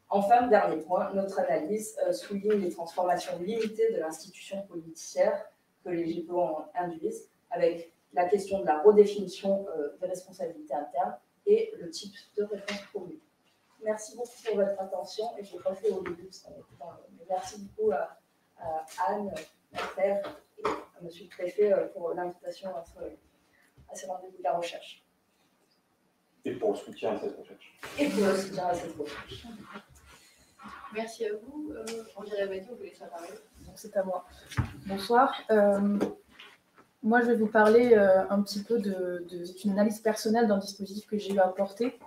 Enfin, dernier point, notre analyse souligne les transformations limitées de l'institution policière que les GPO induisent, avec la question de la redéfinition des responsabilités internes et le type de réponse promues. Merci beaucoup pour votre attention et je l'ai pas fait au début parce qu'on était dans le... Merci beaucoup à Anne, à Claire et à Monsieur le Préfet pour l'invitation à ces rendez-vous de la recherche. Et pour le soutien à cette recherche. Et pour le soutien à cette recherche. Merci à vous. Angela Badi, vous voulez ça parler? Donc c'est à moi. Bonsoir. Moi, je vais vous parler un petit peu d'une analyse personnelle d'un dispositif que j'ai eu à apporter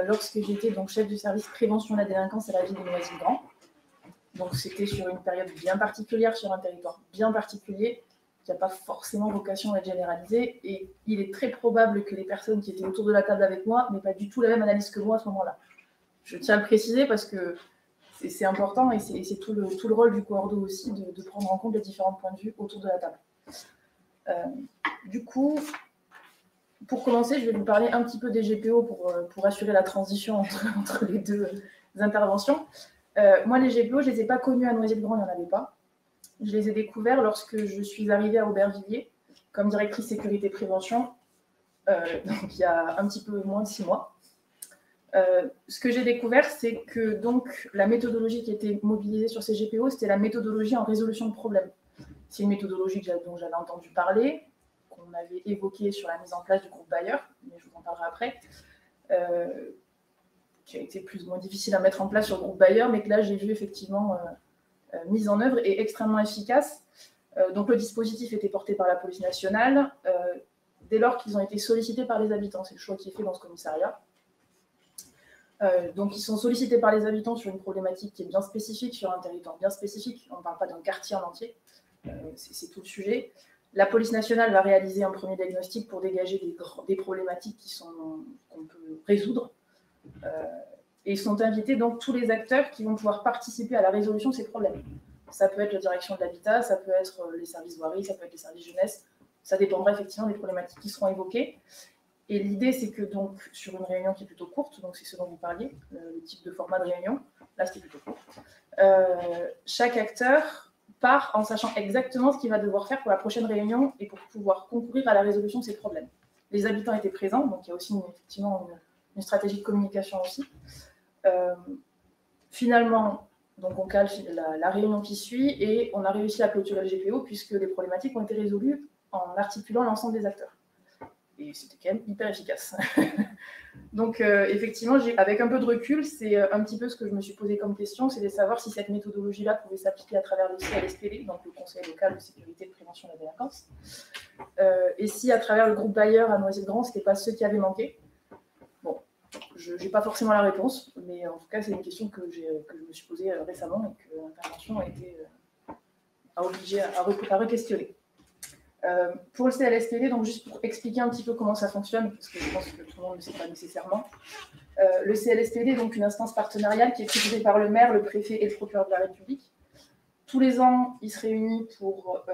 lorsque j'étais donc chef du service prévention de la délinquance à la ville de Noisy-le-Grand. Donc c'était sur une période bien particulière, sur un territoire bien particulier, qui n'a pas forcément vocation à être généralisé. Et il est très probable que les personnes qui étaient autour de la table avec moi n'aient pas du tout la même analyse que moi à ce moment-là. Je tiens à le préciser parce que c'est important et c'est tout le rôle du Coordo aussi de prendre en compte les différents points de vue autour de la table. Du coup, pour commencer, je vais vous parler un petit peu des GPO pour assurer la transition entre les deux interventions. Moi, les GPO, je ne les ai pas connus à Noisy-le-Grand, il n'y en avait pas. Je les ai découverts lorsque je suis arrivée à Aubervilliers comme directrice sécurité prévention, donc il y a un petit peu moins de 6 mois. Ce que j'ai découvert, c'est que donc, la méthodologie qui était mobilisée sur ces GPO, c'était la méthodologie en résolution de problèmes. C'est une méthodologie dont j'avais entendu parler, qu'on avait évoquée sur la mise en place du groupe Bayer, mais je vous en parlerai après, qui a été plus ou moins difficile à mettre en place sur le groupe Bayer, mais que là, j'ai vu effectivement mise en œuvre et extrêmement efficace. Donc, le dispositif était porté par la police nationale, dès lors qu'ils ont été sollicités par les habitants. C'est le choix qui est fait dans ce commissariat. Donc, ils sont sollicités par les habitants sur une problématique qui est bien spécifique, sur un territoire bien spécifique. On ne parle pas d'un quartier en entier, c'est tout le sujet. La police nationale va réaliser un premier diagnostic pour dégager des problématiques qu'on peut résoudre. Et ils sont invités donc tous les acteurs qui vont pouvoir participer à la résolution de ces problèmes. Ça peut être la direction de l'habitat, ça peut être les services voirie, ça peut être les services jeunesse. Ça dépendra effectivement des problématiques qui seront évoquées. Et l'idée, c'est que donc, sur une réunion qui est plutôt courte, donc c'est ce dont vous parliez, le type de format de réunion, là c'était plutôt court, chaque acteur part en sachant exactement ce qu'il va devoir faire pour la prochaine réunion et pour pouvoir concourir à la résolution de ces problèmes. Les habitants étaient présents, donc il y a aussi effectivement une stratégie de communication aussi. Finalement, donc on cale la réunion qui suit et on a réussi à clôturer le GPO puisque les problématiques ont été résolues en articulant l'ensemble des acteurs. Et c'était quand même hyper efficace. Donc, effectivement, avec un peu de recul, c'est un petit peu ce que je me suis posé comme question, c'est de savoir si cette méthodologie-là pouvait s'appliquer à travers le CLSPD, donc le Conseil local de sécurité et de prévention de la délinquance, et si à travers le groupe Bayer à Noisy-le-Grand, ce n'était pas ceux qui avaient manqué. Bon, je n'ai pas forcément la réponse, mais en tout cas, c'est une question que je me suis posée récemment et que l'intervention a été obligée à re-questionner. Pour le CLSPD, donc juste pour expliquer un petit peu comment ça fonctionne, parce que je pense que tout le monde ne sait pas nécessairement. Le CLSPD est donc une instance partenariale qui est présidée par le maire, le préfet et le procureur de la République. Tous les ans, ils se réunissent pour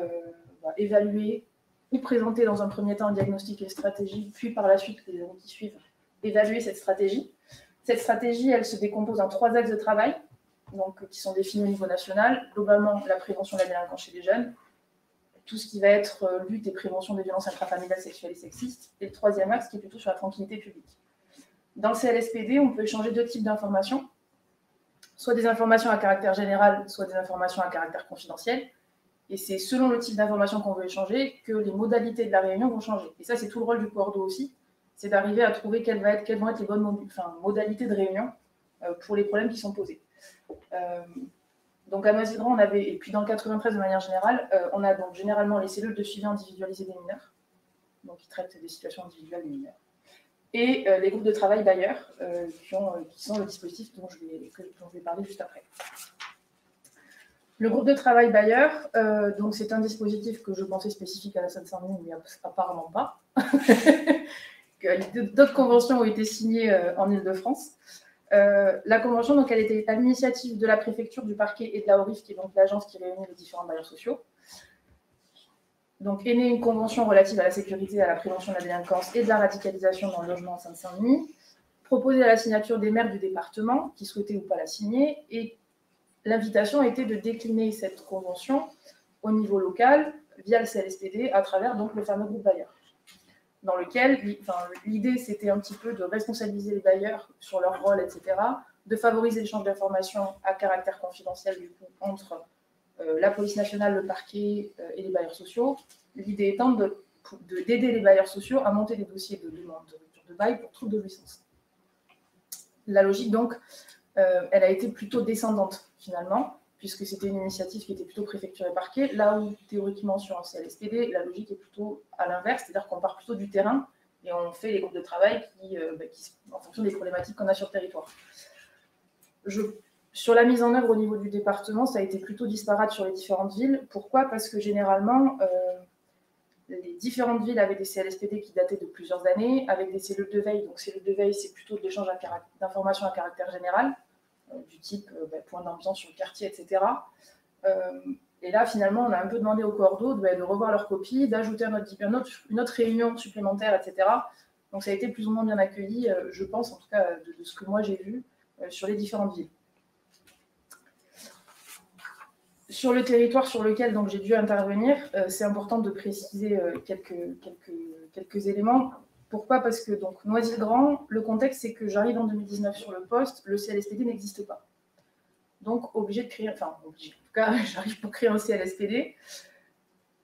évaluer ou présenter dans un premier temps un diagnostic et une stratégie, puis par la suite, les années qui suivent, évaluer cette stratégie. Cette stratégie, elle se décompose en 3 axes de travail. donc, qui sont définis au niveau national. Globalement, la prévention de la délinquance chez les jeunes, tout ce qui va être lutte et prévention des violences intrafamiliales, sexuelles et sexistes, et le troisième axe qui est plutôt sur la tranquillité publique. Dans le CLSPD, on peut échanger 2 types d'informations, soit des informations à caractère général, soit des informations à caractère confidentiel. Et c'est selon le type d'information qu'on veut échanger que les modalités de la réunion vont changer. Et ça, c'est tout le rôle du coordo aussi, c'est d'arriver à trouver quelles vont être les bonnes modalités de réunion pour les problèmes qui sont posés. Donc à Noisy-le-Grand, on avait, et puis dans le 93 de manière générale, on a donc généralement les cellules de suivi individualisées des mineurs, donc qui traitent des situations individuelles des mineurs, et les groupes de travail bailleurs, qui sont le dispositif dont je vais parler juste après. Le groupe de travail bailleur, donc c'est un dispositif que je pensais spécifique à la Seine-Saint-Denis, mais apparemment pas. D'autres conventions ont été signées en Île-de-France. La convention, donc, elle était à l'initiative de la préfecture, du parquet et de la ORIF, qui est donc l'agence qui réunit les différents bailleurs sociaux. Donc est née une convention relative à la sécurité et à la prévention de la délinquance et de la radicalisation dans le logement en Seine-Saint-Denis, proposée à la signature des maires du département, qui souhaitaient ou pas la signer, et l'invitation était de décliner cette convention au niveau local, via le CLSPD, à travers donc le fameux groupe bailleur, dans lequel l'idée c'était un petit peu de responsabiliser les bailleurs sur leur rôle, etc., de favoriser l'échange d'informations à caractère confidentiel du coup, entre la police nationale, le parquet et les bailleurs sociaux. L'idée étant d'aider les bailleurs sociaux à monter des dossiers de demande de rupture de bail pour trouble de jouissance. La logique donc, elle a été plutôt descendante finalement, puisque c'était une initiative qui était plutôt préfecture et parquet, là où théoriquement sur un CLSPD, la logique est plutôt à l'inverse, c'est-à-dire qu'on part plutôt du terrain et on fait les groupes de travail qui en fonction des problématiques qu'on a sur le territoire. Sur la mise en œuvre au niveau du département, ça a été plutôt disparate sur les différentes villes. Pourquoi ? Parce que généralement, les différentes villes avaient des CLSPD qui dataient de plusieurs années, avec des cellules de veille. Donc, cellules de veille, c'est plutôt de l'échange d'informations à caractère général, du type point d'ambiance sur le quartier, etc. Et là, finalement, on a un peu demandé aux coordos de revoir leur copie, d'ajouter une autre réunion supplémentaire, etc. Donc, ça a été plus ou moins bien accueilli, je pense, en tout cas, de ce que moi j'ai vu sur les différentes villes. Sur le territoire sur lequel donc, j'ai dû intervenir, c'est important de préciser quelques éléments. Pourquoi ? Parce que donc, Noisy-le-Grand, le contexte, c'est que j'arrive en 2019 sur le poste, le CLSPD n'existe pas. Donc, obligé de créer, en tout cas, j'arrive pour créer un CLSPD.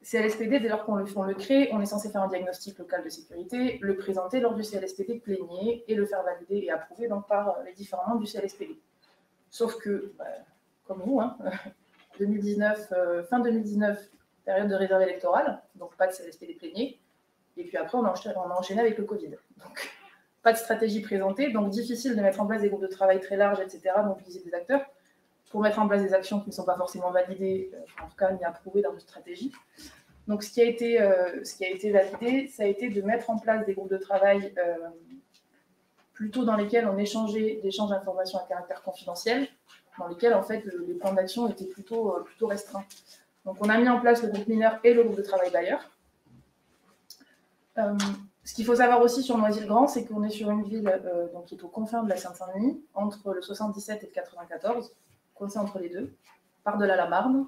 CLSPD, dès lors qu'on le crée, on est censé faire un diagnostic local de sécurité, le présenter lors du CLSPD plénier et le faire valider et approuver donc, par les différents membres du CLSPD. Sauf que, comme vous, fin 2019, période de réserve électorale, donc pas de CLSPD plénier. Et puis après, on a enchaîné avec le Covid. Donc, pas de stratégie présentée, donc difficile de mettre en place des groupes de travail très larges, etc., mobiliser des acteurs pour mettre en place des actions qui ne sont pas forcément validées, en tout cas ni approuvées dans notre stratégie. Donc, ce qui a été validé, ça a été de mettre en place des groupes de travail plutôt dans lesquels on échangeait d'échanges d'informations à caractère confidentiel, dans lesquels, en fait, les plans d'action étaient plutôt restreints. Donc, on a mis en place le groupe mineur et le groupe de travail bailleur. Ce qu'il faut savoir aussi sur Noisy-le-Grand, c'est qu'on est sur une ville donc, qui est aux confins de la Seine-Saint-Denis, entre le 77 et le 94, coincé entre les deux, par-delà la Marne.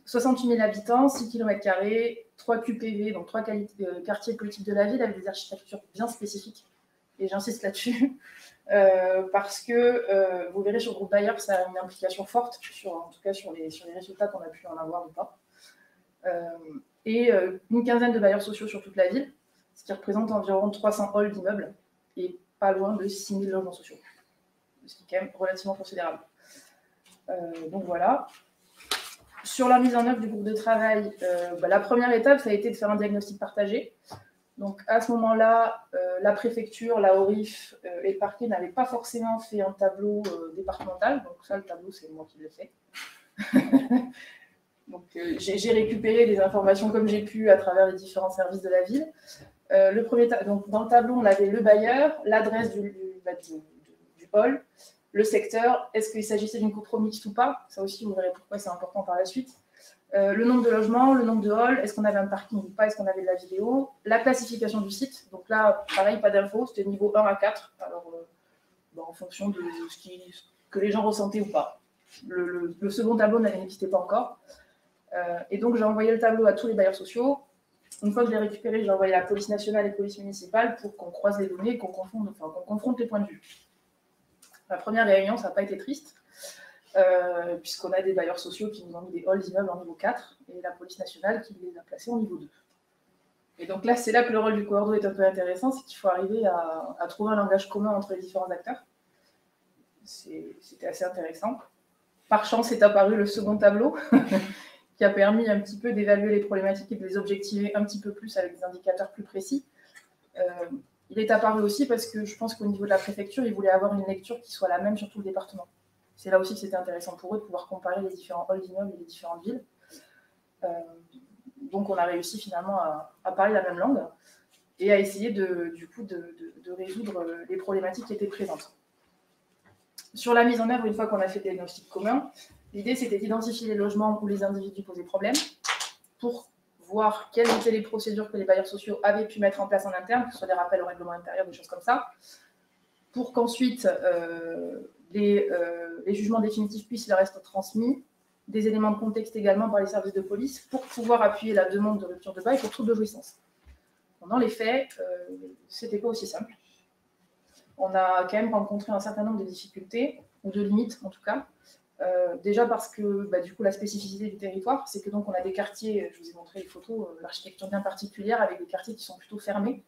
68 000 habitants, 6 km², 3 QPV, donc 3 quartiers politiques de la ville, avec des architectures bien spécifiques. Et j'insiste là-dessus, parce que vous verrez sur le groupe bailleur, ça a une implication forte, en tout cas sur les résultats qu'on a pu en avoir ou pas. Et une quinzaine de bailleurs sociaux sur toute la ville, ce qui représente environ 300 halls d'immeubles et pas loin de 6 000 logements sociaux, ce qui est quand même relativement considérable. Donc voilà. Sur la mise en œuvre du groupe de travail, la première étape, ça a été de faire un diagnostic partagé. Donc à ce moment-là, la préfecture, la ORIF et le parquet n'avaient pas forcément fait un tableau départemental. Donc ça, le tableau, c'est moi qui l'ai fait. Donc j'ai récupéré les informations comme j'ai pu à travers les différents services de la ville. Donc, dans le tableau, on avait le bailleur, l'adresse du hall, le secteur, est-ce qu'il s'agissait d'une copro mixte ou pas, ça aussi vous verrez pourquoi c'est important par la suite, le nombre de logements, le nombre de halls, est-ce qu'on avait un parking ou pas, est-ce qu'on avait de la vidéo, la classification du site, donc là pareil, pas d'infos, c'était niveau 1 à 4, alors en fonction de ce qui que les gens ressentaient ou pas. Le second tableau n'existait pas encore. Et donc, j'ai envoyé le tableau à tous les bailleurs sociaux. Une fois que je l'ai récupéré, j'ai envoyé à la police nationale et la police municipale pour qu'on croise les données et qu'on confronte les points de vue. La première réunion, ça n'a pas été triste, puisqu'on a des bailleurs sociaux qui nous ont mis des halls d'immeubles en niveau 4 et la police nationale qui les a placés en niveau 2. Et donc là, c'est là que le rôle du coordo est un peu intéressant, c'est qu'il faut arriver à trouver un langage commun entre les différents acteurs. C'était assez intéressant. Par chance est apparu le second tableau, qui a permis un petit peu d'évaluer les problématiques et de les objectiver un petit peu plus avec des indicateurs plus précis. Il est apparu aussi parce que je pense qu'au niveau de la préfecture, ils voulaient avoir une lecture qui soit la même sur tout le département. C'est là aussi que c'était intéressant pour eux de pouvoir comparer les différents halls d'immeubles et les différentes villes. Donc on a réussi finalement à parler la même langue et à essayer de résoudre les problématiques qui étaient présentes. Sur la mise en œuvre, une fois qu'on a fait des diagnostics communs, l'idée c'était d'identifier les logements où les individus posaient problème pour voir quelles étaient les procédures que les bailleurs sociaux avaient pu mettre en place en interne, que ce soit des rappels au règlement intérieur, des choses comme ça, pour qu'ensuite les jugements définitifs puissent leur être transmis, des éléments de contexte également par les services de police, pour pouvoir appuyer la demande de rupture de bail pour trouble de jouissance. Dans les faits, c'était pas aussi simple. On a quand même rencontré un certain nombre de difficultés, ou de limites en tout cas. Déjà parce que du coup, la spécificité du territoire, c'est que donc on a des quartiers, je vous ai montré les photos, l'architecture bien particulière, avec des quartiers qui sont plutôt fermés,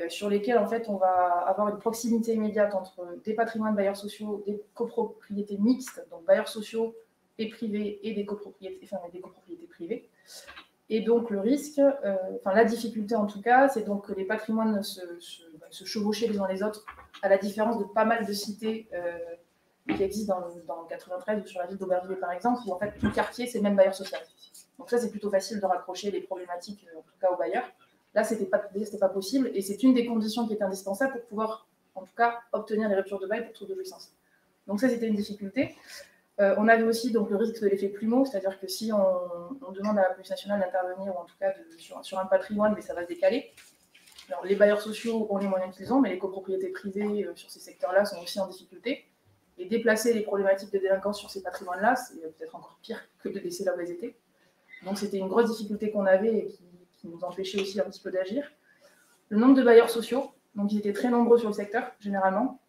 sur lesquels en fait on va avoir une proximité immédiate entre des patrimoines bailleurs sociaux, des copropriétés mixtes, donc bailleurs sociaux et privés, et des copropriétés privées. Et donc le risque, la difficulté en tout cas, c'est donc que les patrimoines se chevauchaient les uns les autres, à la différence de pas mal de cités qui existent dans le 93 ou sur la ville d'Aubervilliers par exemple, où en fait tout le quartier c'est le même bailleur social. Donc ça c'est plutôt facile de raccrocher les problématiques, en tout cas aux bailleurs. Là c'était pas possible et c'est une des conditions qui est indispensable pour pouvoir en tout cas obtenir les ruptures de bail pour trouble de jouissance. Donc ça c'était une difficulté. On avait aussi donc le risque de l'effet plumeau, c'est-à-dire que si on demande à la police nationale d'intervenir, ou en tout cas sur un patrimoine, mais ça va se décaler. Alors, les bailleurs sociaux ont les moyens qu'ils ont, mais les copropriétés privées sur ces secteurs-là sont aussi en difficulté. Et déplacer les problématiques de délinquance sur ces patrimoines-là, c'est peut-être encore pire que de laisser là où elles étaient. Donc c'était une grosse difficulté qu'on avait et qui nous empêchait aussi un petit peu d'agir. Le nombre de bailleurs sociaux, donc ils étaient très nombreux sur le secteur, généralement.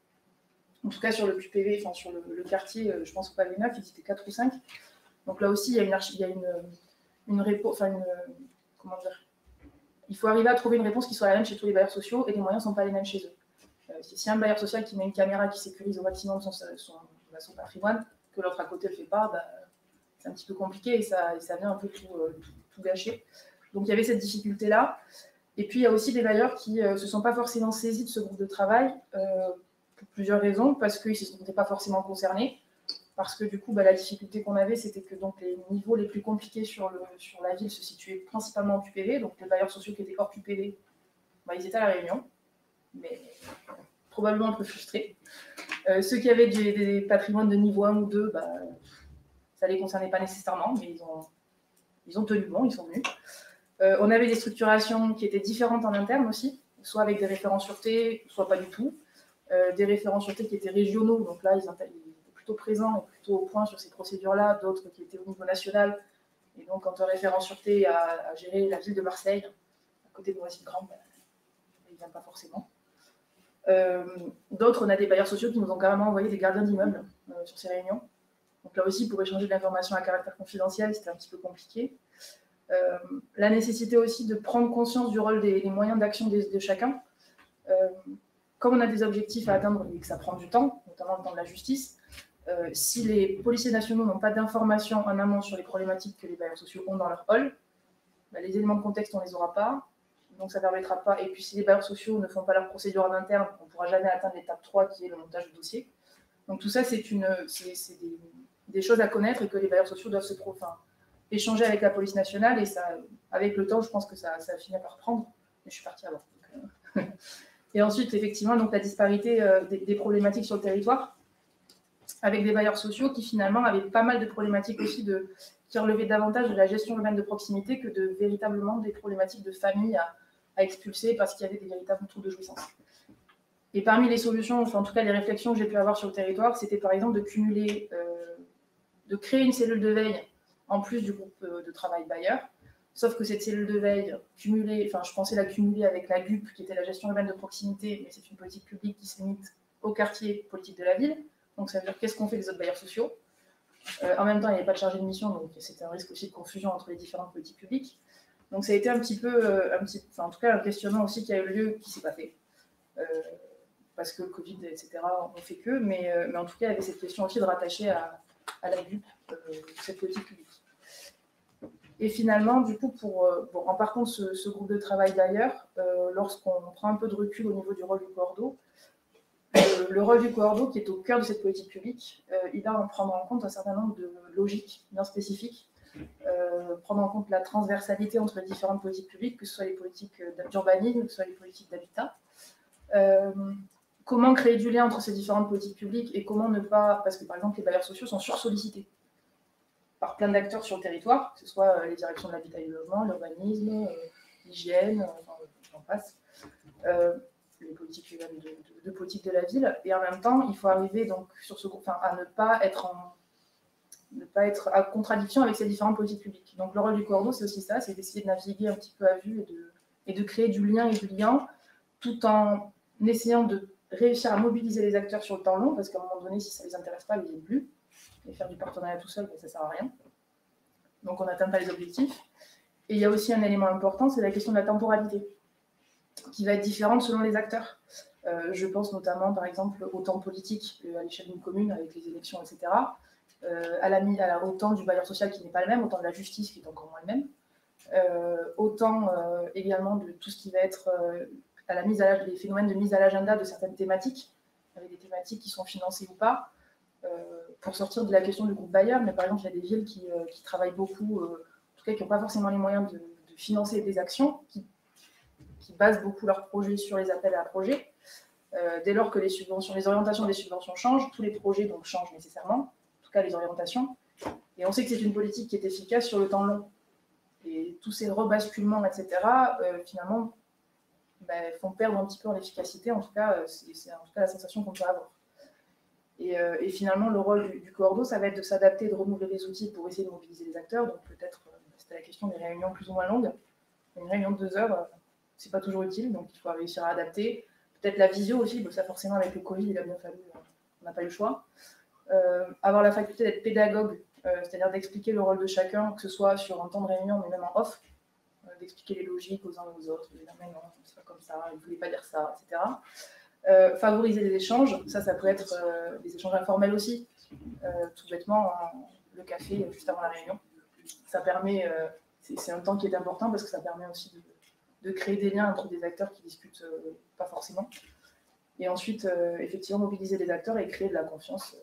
En tout cas sur le QPV, enfin sur le quartier, je pense au Pavé 9, ils étaient 4 ou 5. Donc là aussi, il y a une réponse, comment dire, il faut arriver à trouver une réponse qui soit la même chez tous les bailleurs sociaux et les moyens ne sont pas les mêmes chez eux. Si un bailleur social qui met une caméra qui sécurise au maximum son patrimoine, que l'autre à côté ne le fait pas, c'est un petit peu compliqué et ça vient un peu tout gâcher. Donc il y avait cette difficulté-là. Et puis il y a aussi des bailleurs qui ne se sont pas forcément saisis de ce groupe de travail pour plusieurs raisons, parce qu'ils ne se sentaient pas forcément concernés, parce que du coup la difficulté qu'on avait, c'était que donc, les niveaux les plus compliqués sur la ville se situaient principalement en QPV, donc les bailleurs sociaux qui étaient hors QPV, ils étaient à La Réunion, mais probablement un peu frustrés. Ceux qui avaient des patrimoines de niveau 1 ou 2, ça ne les concernait pas nécessairement, mais ils ont tenu bon, ils sont venus. On avait des structurations qui étaient différentes en interne aussi, soit avec des référents sûreté, soit pas du tout. Des référents sûreté qui étaient régionaux, donc là ils étaient plutôt présents et plutôt au point sur ces procédures-là, d'autres qui étaient au niveau national. Et donc quand un référent sûreté a géré la ville de Marseille, à côté de Noisy-le-Grand, il ne vient pas forcément. D'autres, on a des bailleurs sociaux qui nous ont carrément envoyé des gardiens d'immeubles sur ces réunions. Donc là aussi, pour échanger de l'information à caractère confidentiel, c'était un petit peu compliqué. La nécessité aussi de prendre conscience du rôle des moyens d'action de chacun. Comme on a des objectifs à atteindre et que ça prend du temps, notamment le temps de la justice, si les policiers nationaux n'ont pas d'informations en amont sur les problématiques que les bailleurs sociaux ont dans leur hall, les éléments de contexte, on ne les aura pas. Donc ça ne permettra pas. Et puis si les bailleurs sociaux ne font pas leur procédure en interne, on ne pourra jamais atteindre l'étape 3 qui est le montage du dossier. Donc tout ça, c'est des choses à connaître et que les bailleurs sociaux doivent échanger avec la police nationale. Et ça, avec le temps, je pense que ça finit par prendre. Mais je suis partie avant. Donc, Et ensuite, effectivement, donc, la disparité des problématiques sur le territoire, avec des bailleurs sociaux qui finalement avaient pas mal de problématiques aussi qui relevaient davantage de la gestion urbaine de proximité que de véritablement des problématiques de famille à expulser parce qu'il y avait des véritables troubles de jouissance. Et parmi les solutions, enfin en tout cas les réflexions que j'ai pu avoir sur le territoire, c'était par exemple de cumuler, de créer une cellule de veille en plus du groupe de travail bailleur. Sauf que cette cellule de veille cumulée, enfin je pensais la cumuler avec la GUP, qui était la gestion urbaine de proximité, mais c'est une politique publique qui se limite au quartier politique de la ville. Donc ça veut dire qu'est-ce qu'on fait des autres bailleurs sociaux. En même temps, il n'y avait pas de chargé de mission, donc c'était un risque aussi de confusion entre les différentes politiques publiques. Donc ça a été un petit peu, en tout cas un questionnement aussi qui a eu lieu, qui ne s'est pas fait. Parce que le Covid, etc., on fait que, mais en tout cas, il y avait cette question aussi de rattacher à la GUP cette politique publique. Et finalement, du coup, en partant de ce groupe de travail d'ailleurs, lorsqu'on prend un peu de recul au niveau du rôle du Cordo, le rôle du Cordo, qui est au cœur de cette politique publique, il va en prendre en compte un certain nombre de logiques bien spécifiques, prendre en compte la transversalité entre les différentes politiques publiques, que ce soit les politiques d'urbanisme, que ce soit les politiques d'habitat. Comment créer du lien entre ces différentes politiques publiques et comment ne pas... Parce que, par exemple, les bailleurs sociaux sont sursollicités par plein d'acteurs sur le territoire, que ce soit les directions de l'habitat et du logement, l'urbanisme, l'hygiène, enfin, j'en passe, les politiques de politique de la ville. Et en même temps, il faut arriver donc, sur ce groupe, à ne pas être à contradiction avec ces différentes politiques publiques. Donc le rôle du Cordo, c'est aussi ça, c'est d'essayer de naviguer un petit peu à vue et de créer du lien et du lien, tout en essayant de réussir à mobiliser les acteurs sur le temps long, parce qu'à un moment donné, si ça ne les intéresse pas, ils ne viennent plus. Et faire du partenariat tout seul, ça ne sert à rien. Donc on n'atteint pas les objectifs. Et il y a aussi un élément important, c'est la question de la temporalité, qui va être différente selon les acteurs. Je pense notamment, par exemple, au temps politique à l'échelle d'une commune, avec les élections, etc., au temps du bailleur social qui n'est pas le même, au temps de la justice qui est encore moins le même, au temps également de tout ce qui va être à la mise à l'âge, des phénomènes de mise à l'agenda de certaines thématiques, avec des thématiques qui sont financées ou pas, pour sortir de la question du groupe bailleur, mais par exemple, il y a des villes qui travaillent beaucoup, en tout cas qui n'ont pas forcément les moyens de financer des actions, qui basent beaucoup leurs projets sur les appels à projets. Dès lors que les orientations des subventions changent, tous les projets donc changent nécessairement, en tout cas les orientations. Et on sait que c'est une politique qui est efficace sur le temps long. Et tous ces rebasculements, etc., finalement, font perdre un petit peu en efficacité. En tout cas, c'est en tout cas la sensation qu'on peut avoir. Et finalement, le rôle du Cordo, ça va être de s'adapter, de renouveler les outils pour essayer de mobiliser les acteurs. Donc peut-être, c'était la question des réunions plus ou moins longues. Une réunion de 2 heures, c'est pas toujours utile, donc il faut réussir à adapter. Peut-être la visio aussi, ça forcément avec le Covid, il a bien fallu, on n'a pas eu le choix. Avoir la faculté d'être pédagogue, c'est-à-dire d'expliquer le rôle de chacun, que ce soit sur un temps de réunion, mais même en off, d'expliquer les logiques aux uns et aux autres, de dire mais non, c'est pas comme ça, il ne voulait pas dire ça, etc. Favoriser les échanges, ça peut être des échanges informels aussi, tout bêtement, le café juste avant la réunion. Ça permet, c'est un temps qui est important parce que ça permet aussi de créer des liens entre des acteurs qui discutent pas forcément. Et ensuite, effectivement, mobiliser les acteurs et créer de la confiance